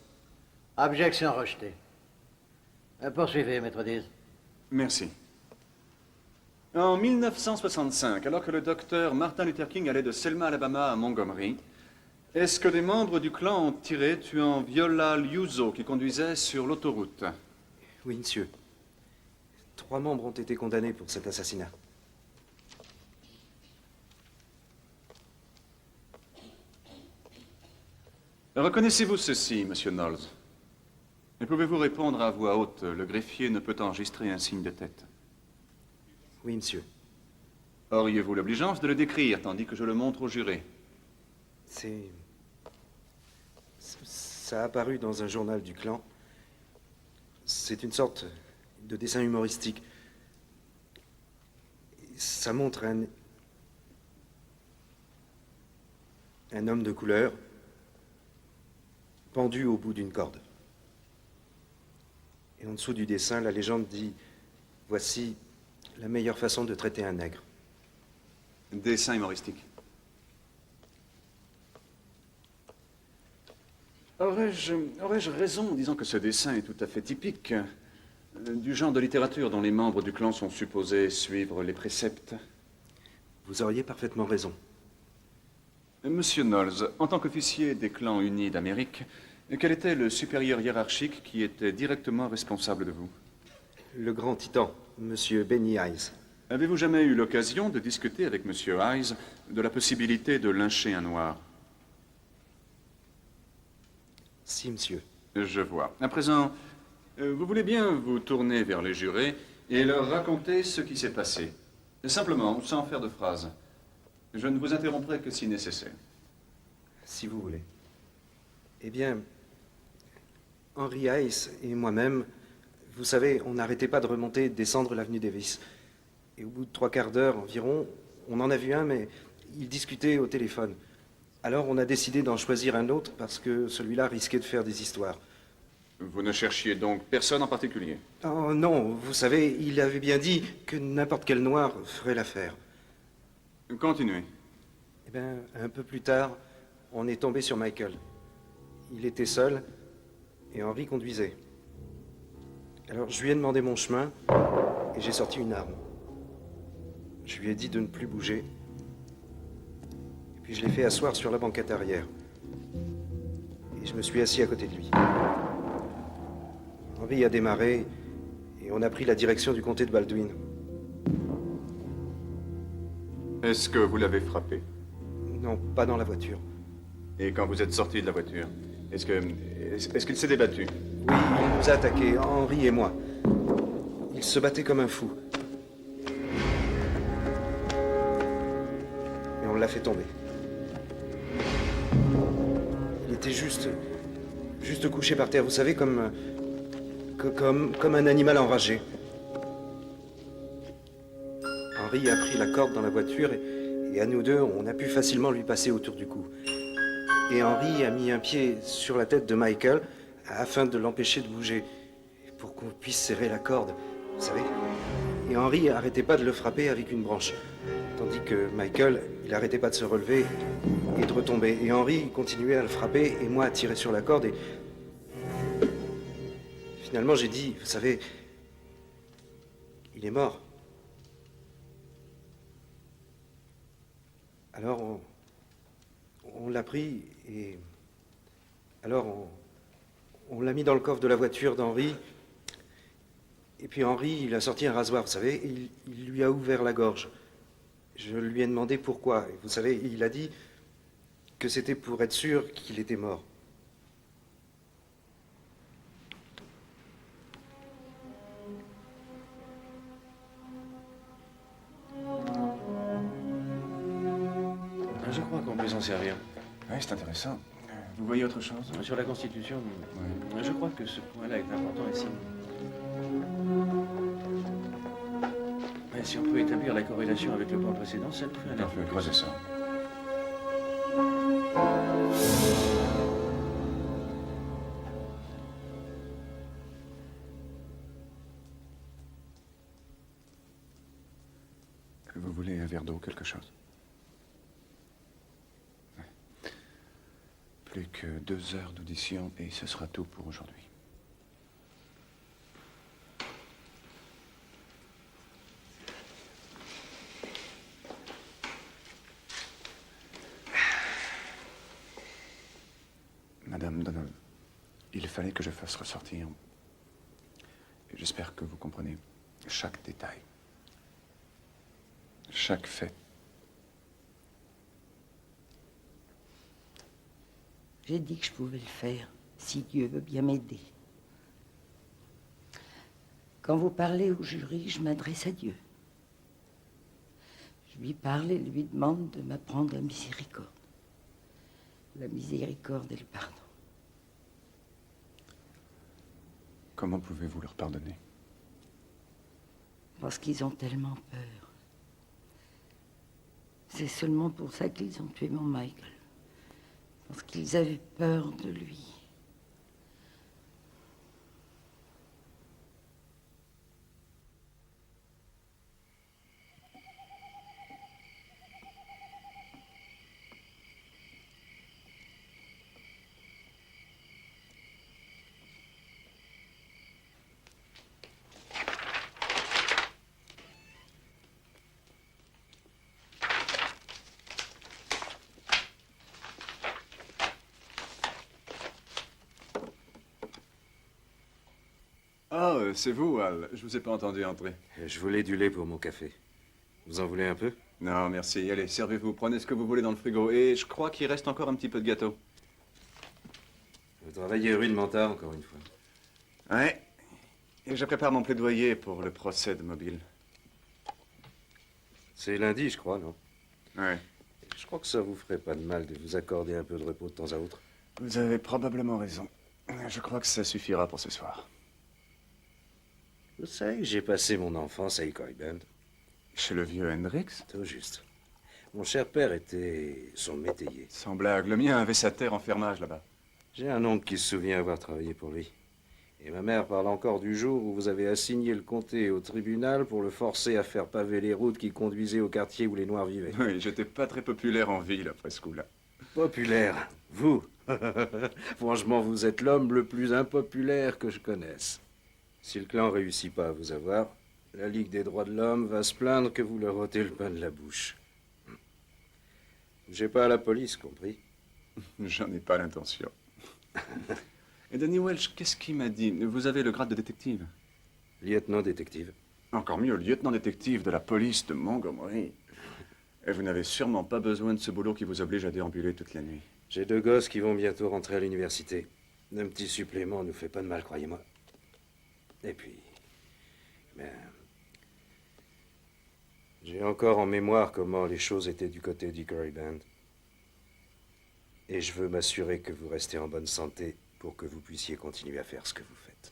Objection rejetée. Poursuivez, maître Diaz.
Merci. En 1965, alors que le docteur Martin Luther King allait de Selma, Alabama à Montgomery, est-ce que des membres du clan ont tiré, tuant Viola Liuzzo qui conduisait sur l'autoroute?
Oui, monsieur. 3 membres ont été condamnés pour cet assassinat.
Reconnaissez-vous ceci, monsieur Knowles? Et pouvez-vous répondre à voix haute? Le greffier ne peut enregistrer un signe de tête.
Oui, monsieur.
Auriez-vous l'obligeance de le décrire, tandis que je le montre au juré?
Ça a apparu dans un journal du clan. C'est une sorte de dessin humoristique. Ça montre un homme de couleur pendu au bout d'une corde. Et en dessous du dessin, la légende dit « Voici la meilleure façon de traiter un nègre ».
Dessin humoristique. Aurais-je raison en disant que ce dessin est tout à fait typique du genre de littérature dont les membres du clan sont supposés suivre les préceptes?
Vous auriez parfaitement raison.
Monsieur Knowles, en tant qu'officier des clans unis d'Amérique, quel était le supérieur hiérarchique qui était directement responsable de vous?
Le grand titan, monsieur Benny Hayes.
Avez-vous jamais eu l'occasion de discuter avec monsieur Hayes de la possibilité de lyncher un noir?
Si, monsieur.
Je vois. À présent, vous voulez bien vous tourner vers les jurés et leur raconter ce qui s'est passé. Simplement, sans faire de phrases. Je ne vous interromprai que si nécessaire.
Si vous voulez. Eh bien, Henry Hayes et moi-même, vous savez, on n'arrêtait pas de remonter et de descendre l'avenue Davis. Et au bout de 3/4 d'heure environ, on en a vu un, mais il discutait au téléphone. Alors on a décidé d'en choisir un autre parce que celui-là risquait de faire des histoires.
Vous ne cherchiez donc personne en particulier?
Oh non, vous savez, il avait bien dit que n'importe quel noir ferait l'affaire.
Continuez.
Eh bien, un peu plus tard, on est tombé sur Michael. Il était seul et Henry conduisait. Alors je lui ai demandé mon chemin et j'ai sorti une arme. Je lui ai dit de ne plus bouger. Et puis je l'ai fait asseoir sur la banquette arrière. Et je me suis assis à côté de lui. Henry a démarré et on a pris la direction du comté de Baldwin.
Est-ce que vous l'avez frappé?
Non, pas dans la voiture.
Et quand vous êtes sorti de la voiture, est-ce qu'il s'est débattu?
Oui, il nous a attaqués, Henry et moi. Il se battait comme un fou. Et on l'a fait tomber. Il était juste couché par terre, vous savez, comme un animal enragé. Henry a pris la corde dans la voiture et à nous deux, on a pu facilement lui passer autour du cou. Et Henry a mis un pied sur la tête de Michael afin de l'empêcher de bouger, pour qu'on puisse serrer la corde, vous savez. Et Henry n'arrêtait pas de le frapper avec une branche, tandis que Michael, il n'arrêtait pas de se relever et de retomber. Et Henry continuait à le frapper et moi à tirer sur la corde. Et finalement, j'ai dit, vous savez, il est mort. Alors, on l'a pris et... Alors, on l'a mis dans le coffre de la voiture d'Henry. Et puis Henry, il a sorti un rasoir, vous savez, et il lui a ouvert la gorge. Je lui ai demandé pourquoi. Et vous savez, il a dit que c'était pour être sûr qu'il était mort.
Je crois qu'on peut s'en servir.
Oui, c'est intéressant. Vous voyez autre chose?
Sur la Constitution, je crois que ce point-là est important ici. Mais si on peut établir la corrélation avec le point précédent, ça nous fait un
On peut creuser ça. Vous voulez un verre d'eau, quelque chose? Plus que 2 heures d'audition et ce sera tout pour aujourd'hui. Madame Donald, il fallait que je fasse ressortir. J'espère que vous comprenez chaque détail, chaque fait.
J'ai dit que je pouvais le faire, si Dieu veut bien m'aider. Quand vous parlez au jury, je m'adresse à Dieu. Je lui parle et lui demande de m'apprendre la miséricorde. La miséricorde et le pardon.
Comment pouvez-vous leur pardonner?
Parce qu'ils ont tellement peur. C'est seulement pour ça qu'ils ont tué mon Michael. Parce qu'ils avaient peur de lui.
Ah, c'est vous, Al. Je vous ai pas entendu entrer.
Je voulais du lait pour mon café. Vous en voulez un peu?
Non, merci. Allez, servez-vous. Prenez ce que vous voulez dans le frigo. Et je crois qu'il reste encore un petit peu de gâteau.
Vous travaillez rudement tard, encore une fois.
Ouais. Et je prépare mon plaidoyer pour le procès de Mobile.
C'est lundi, je crois, non?
Ouais.
Je crois que ça vous ferait pas de mal de vous accorder un peu de repos de temps à autre.
Vous avez probablement raison. Je crois que ça suffira pour ce soir.
Vous savez que j'ai passé mon enfance à Ecoy Bend.
Chez le vieux Hendrix?
Tout juste. Mon cher père était son métayer.
Sans blague, le mien avait sa terre en fermage là-bas.
J'ai un oncle qui se souvient avoir travaillé pour lui. Et ma mère parle encore du jour où vous avez assigné le comté au tribunal pour le forcer à faire paver les routes qui conduisaient au quartier où les Noirs vivaient.
Oui, j'étais pas très populaire en ville après ce coup-là.
Populaire, vous? Franchement, vous êtes l'homme le plus impopulaire que je connaisse. Si le clan réussit pas à vous avoir, la Ligue des droits de l'homme va se plaindre que vous leur ôtez le pain de la bouche. J'ai pas à la police, compris?
J'en ai pas l'intention. Et Danny Welch, qu'est-ce qu'il m'a dit? Vous avez le grade de détective?
Lieutenant détective.
Encore mieux, lieutenant détective de la police de Montgomery. Et vous n'avez sûrement pas besoin de ce boulot qui vous oblige à déambuler toute la nuit.
J'ai 2 gosses qui vont bientôt rentrer à l'université. Un petit supplément nous fait pas de mal, croyez-moi. Et puis... ben... j'ai encore en mémoire comment les choses étaient du côté du Curry Band. Et je veux m'assurer que vous restez en bonne santé pour que vous puissiez continuer à faire ce que vous faites.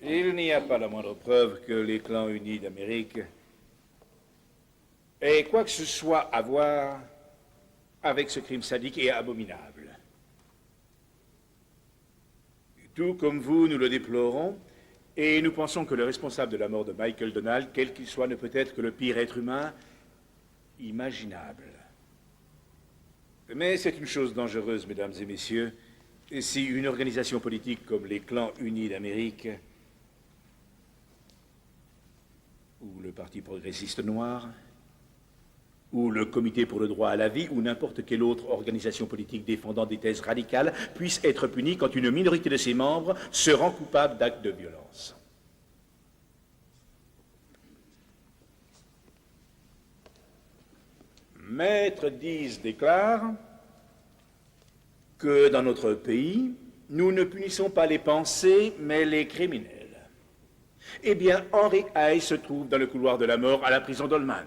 Il n'y a pas la moindre preuve que les clans unis d'Amérique aient quoi que ce soit à voir avec ce crime sadique et abominable. Tout comme vous, nous le déplorons, et nous pensons que le responsable de la mort de Michael Donald, quel qu'il soit, ne peut être que le pire être humain imaginable. Mais c'est une chose dangereuse, mesdames et messieurs, si une organisation politique comme les clans unis d'Amérique ou le Parti progressiste noir, ou le Comité pour le droit à la vie, ou n'importe quelle autre organisation politique défendant des thèses radicales, puisse être punie quand une minorité de ses membres se rend coupable d'actes de violence. Maître Dease déclare que dans notre pays, nous ne punissons pas les pensées, mais les criminels. Eh bien, Henry Hayes se trouve dans le couloir de la mort à la prison d'Holman.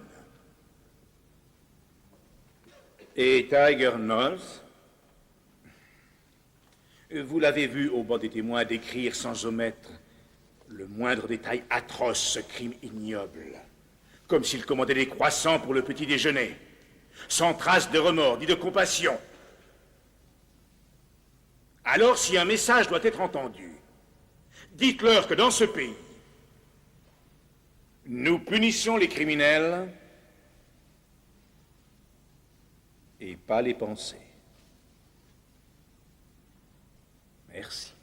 Et Tiger Knowles, vous l'avez vu au banc des témoins décrire sans omettre le moindre détail atroce ce crime ignoble, comme s'il commandait des croissants pour le petit déjeuner, sans trace de remords ni de compassion. Alors, si un message doit être entendu, dites-leur que dans ce pays, nous punissons les criminels et pas les pensées. Merci.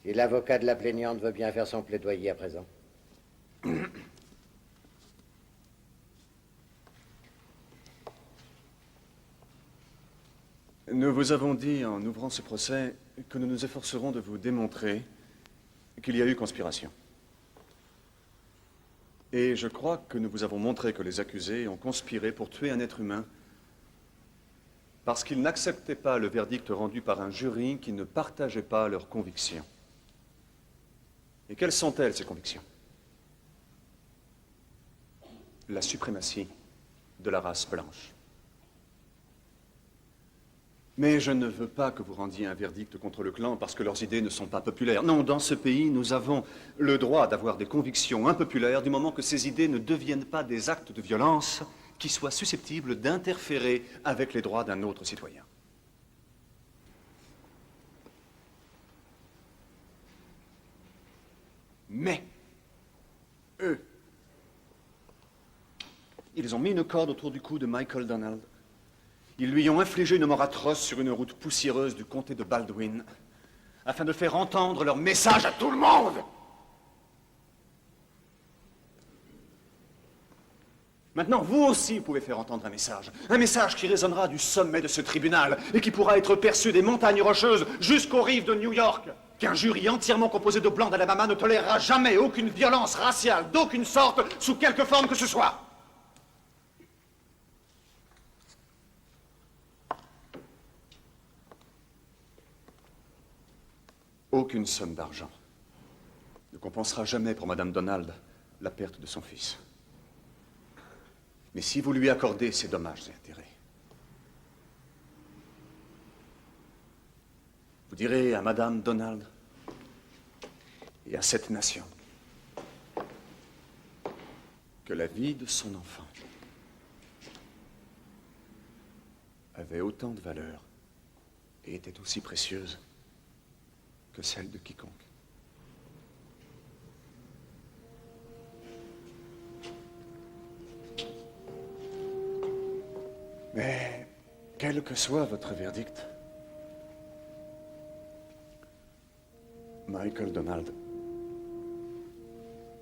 Si l'avocat de la plaignante veut bien faire son plaidoyer à présent.
Nous vous avons dit en ouvrant ce procès que nous nous efforcerons de vous démontrer qu'il y a eu conspiration. Et je crois que nous vous avons montré que les accusés ont conspiré pour tuer un être humain parce qu'ils n'acceptaient pas le verdict rendu par un jury qui ne partageait pas leurs convictions. Et quelles sont-elles, ces convictions? La suprématie de la race blanche. Mais je ne veux pas que vous rendiez un verdict contre le clan parce que leurs idées ne sont pas populaires. Non, dans ce pays, nous avons le droit d'avoir des convictions impopulaires du moment que ces idées ne deviennent pas des actes de violence qui soient susceptibles d'interférer avec les droits d'un autre citoyen. Mais, eux, ils ont mis une corde autour du cou de Michael Donald. Ils lui ont infligé une mort atroce sur une route poussiéreuse du comté de Baldwin, afin de faire entendre leur message à tout le monde. Maintenant, vous aussi pouvez faire entendre un message qui résonnera du sommet de ce tribunal et qui pourra être perçu des montagnes rocheuses jusqu'aux rives de New York. qu'un jury entièrement composé de blancs d'Alabama ne tolérera jamais aucune violence raciale d'aucune sorte, sous quelque forme que ce soit. Aucune somme d'argent ne compensera jamais pour Madame Donald la perte de son fils. Mais si vous lui accordez ces dommages et intérêts, vous direz à Madame Donald et à cette nation que la vie de son enfant avait autant de valeur et était aussi précieuse que celle de quiconque. Mais, quel que soit votre verdict, Michael Donald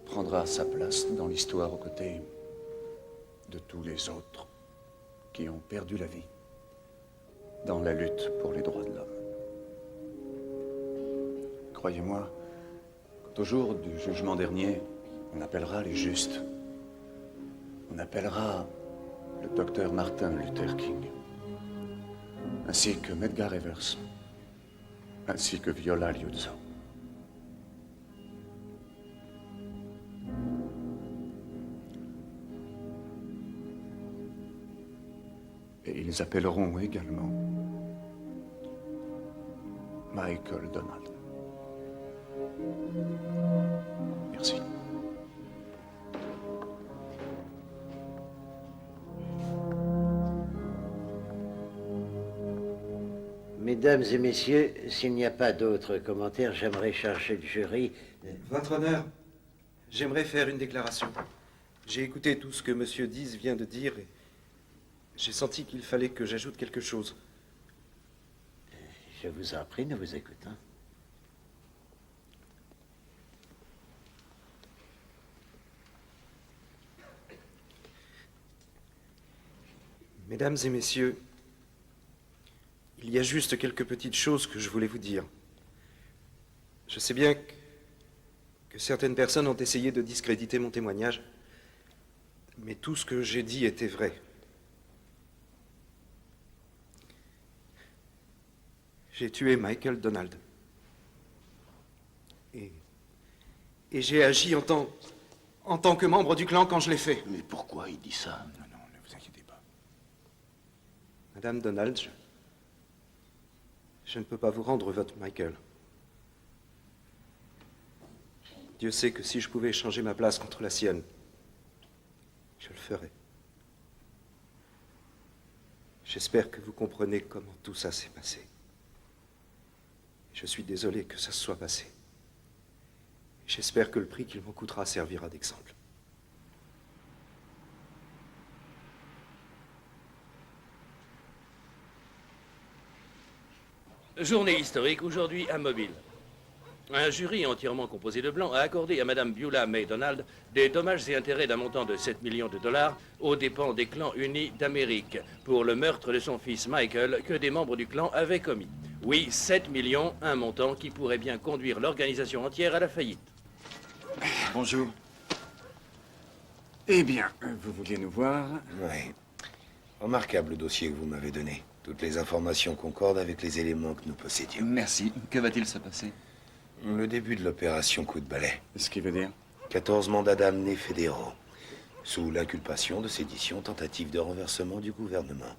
prendra sa place dans l'histoire aux côtés de tous les autres qui ont perdu la vie dans la lutte pour les droits de l'homme. Croyez-moi, qu'au jour du jugement dernier, on appellera les justes. On appellera le docteur Martin Luther King, ainsi que Medgar Evers, ainsi que Viola Liuzzo. Et ils appelleront également Michael Donald. Merci.
Mesdames et messieurs, s'il n'y a pas d'autres commentaires, j'aimerais charger le jury.
Votre honneur, j'aimerais faire une déclaration. J'ai écouté tout ce que Monsieur Deese vient de dire et j'ai senti qu'il fallait que j'ajoute quelque chose.
Je vous en prie, nous vous écoutons.
Mesdames et messieurs, il y a juste quelques petites choses que je voulais vous dire. Je sais bien que certaines personnes ont essayé de discréditer mon témoignage, mais tout ce que j'ai dit était vrai. J'ai tué Michael Donald. Et j'ai agi en tant que membre du clan quand je l'ai fait.
Mais pourquoi il dit ça?
Non, ne vous inquiétez pas.
Madame Donald, je ne peux pas vous rendre votre Michael. Dieu sait que si je pouvais échanger ma place contre la sienne, je le ferais. J'espère que vous comprenez comment tout ça s'est passé. Je suis désolé que ça se soit passé. J'espère que le prix qu'il m'en coûtera servira d'exemple.
Journée historique aujourd'hui à Mobile. Un jury entièrement composé de blancs a accordé à Madame Beulah May Donald des dommages et intérêts d'un montant de 7 millions de dollars aux dépens des clans unis d'Amérique pour le meurtre de son fils Michael que des membres du clan avaient commis. Oui, 7 millions, un montant qui pourrait bien conduire l'organisation entière à la faillite.
Bonjour. Eh bien, vous vouliez nous voir?
Oui. Remarquable le dossier que vous m'avez donné. Toutes les informations concordent avec les éléments que nous possédions.
Merci. Que va-t-il se passer?
Le début de l'opération coup de balai.
Ce qui veut dire
14 mandats d'amener fédéraux. Sous l'inculpation de sédition, tentative de renversement du gouvernement.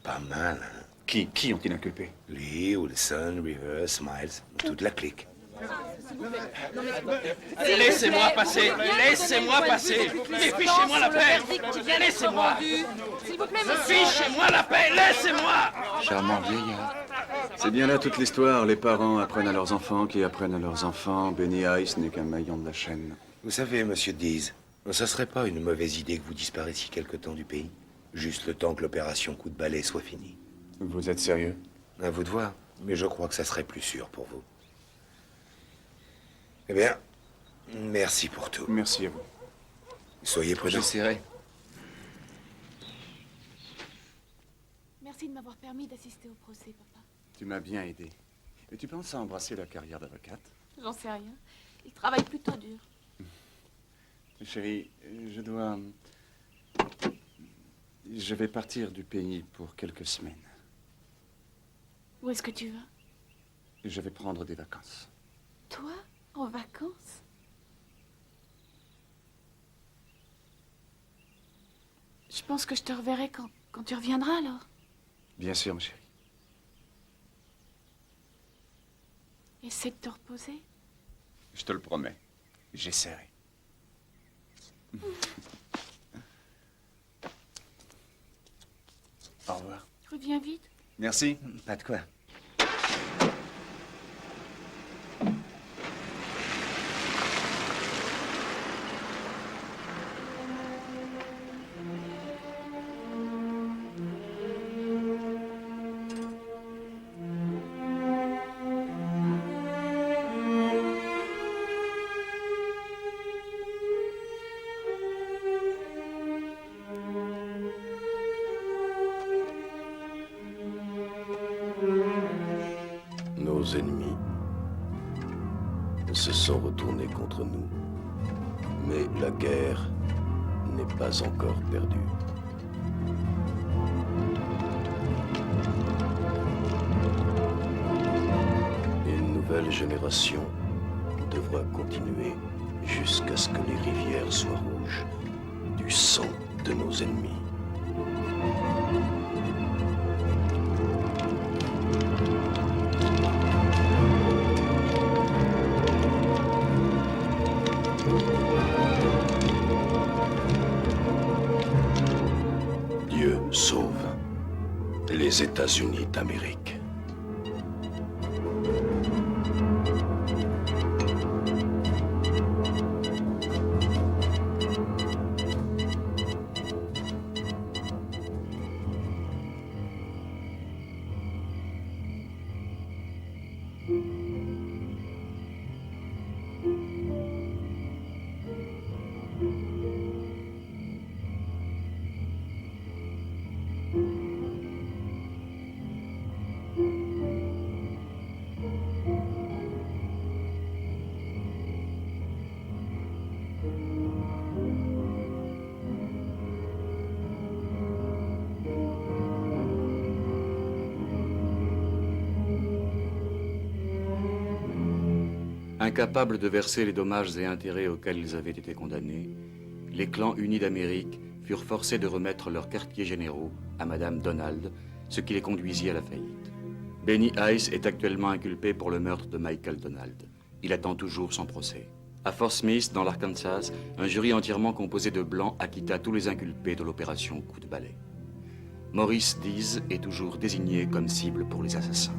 Pas mal, hein?
Qui ont-ils inculpé?
Lee, Wilson, Rivers, Miles, toute la clique.
Laissez-moi passer, laissez-moi passer. Mais fichez-moi la paix. Laissez-moi. Fichez-moi la paix, laissez-moi.
Charmant vieillard.
C'est bien là toute l'histoire. Les parents apprennent à leurs enfants, qui apprennent à leurs enfants. Benny Ice n'est qu'un maillon de la chaîne.
Vous savez, monsieur Deese, ça serait pas une mauvaise idée que vous disparaissiez quelque temps du pays? Juste le temps que l'opération coup de balai soit finie.
Vous êtes sérieux?
À vous de voir, mais je crois que ça serait plus sûr pour vous. Eh bien, merci pour tout.
Merci à vous.
Soyez prudents.
J'essaierai.
Merci de m'avoir permis d'assister au procès, papa.
Tu m'as bien aidé. Et tu penses à embrasser la carrière d'avocate?
J'en sais rien. Il travaille plutôt dur.
Chérie, je vais partir du pays pour quelques semaines.
Où est-ce que tu vas?
Je vais prendre des vacances.
Toi? En vacances? Je pense que je te reverrai quand tu reviendras, alors.
Bien sûr, ma chérie.
Essaie de te reposer.
Je te le promets. J'essaierai. Au revoir.
Reviens vite.
Merci. Pas de quoi.
Nos ennemis se sont retournés contre nous. Mais la guerre n'est pas encore perdue. Une nouvelle génération devra continuer jusqu'à ce que les rivières soient rouges du sang de nos ennemis. Dieu sauve les États-Unis d'Amérique.
Incapables de verser les dommages et intérêts auxquels ils avaient été condamnés, les clans unis d'Amérique furent forcés de remettre leurs quartiers généraux à Madame Donald, ce qui les conduisit à la faillite. Benny Ice est actuellement inculpé pour le meurtre de Michael Donald. Il attend toujours son procès. À Fort Smith, dans l'Arkansas, un jury entièrement composé de blancs acquitta tous les inculpés de l'opération Coup de balai. Maurice Dees est toujours désigné comme cible pour les assassins.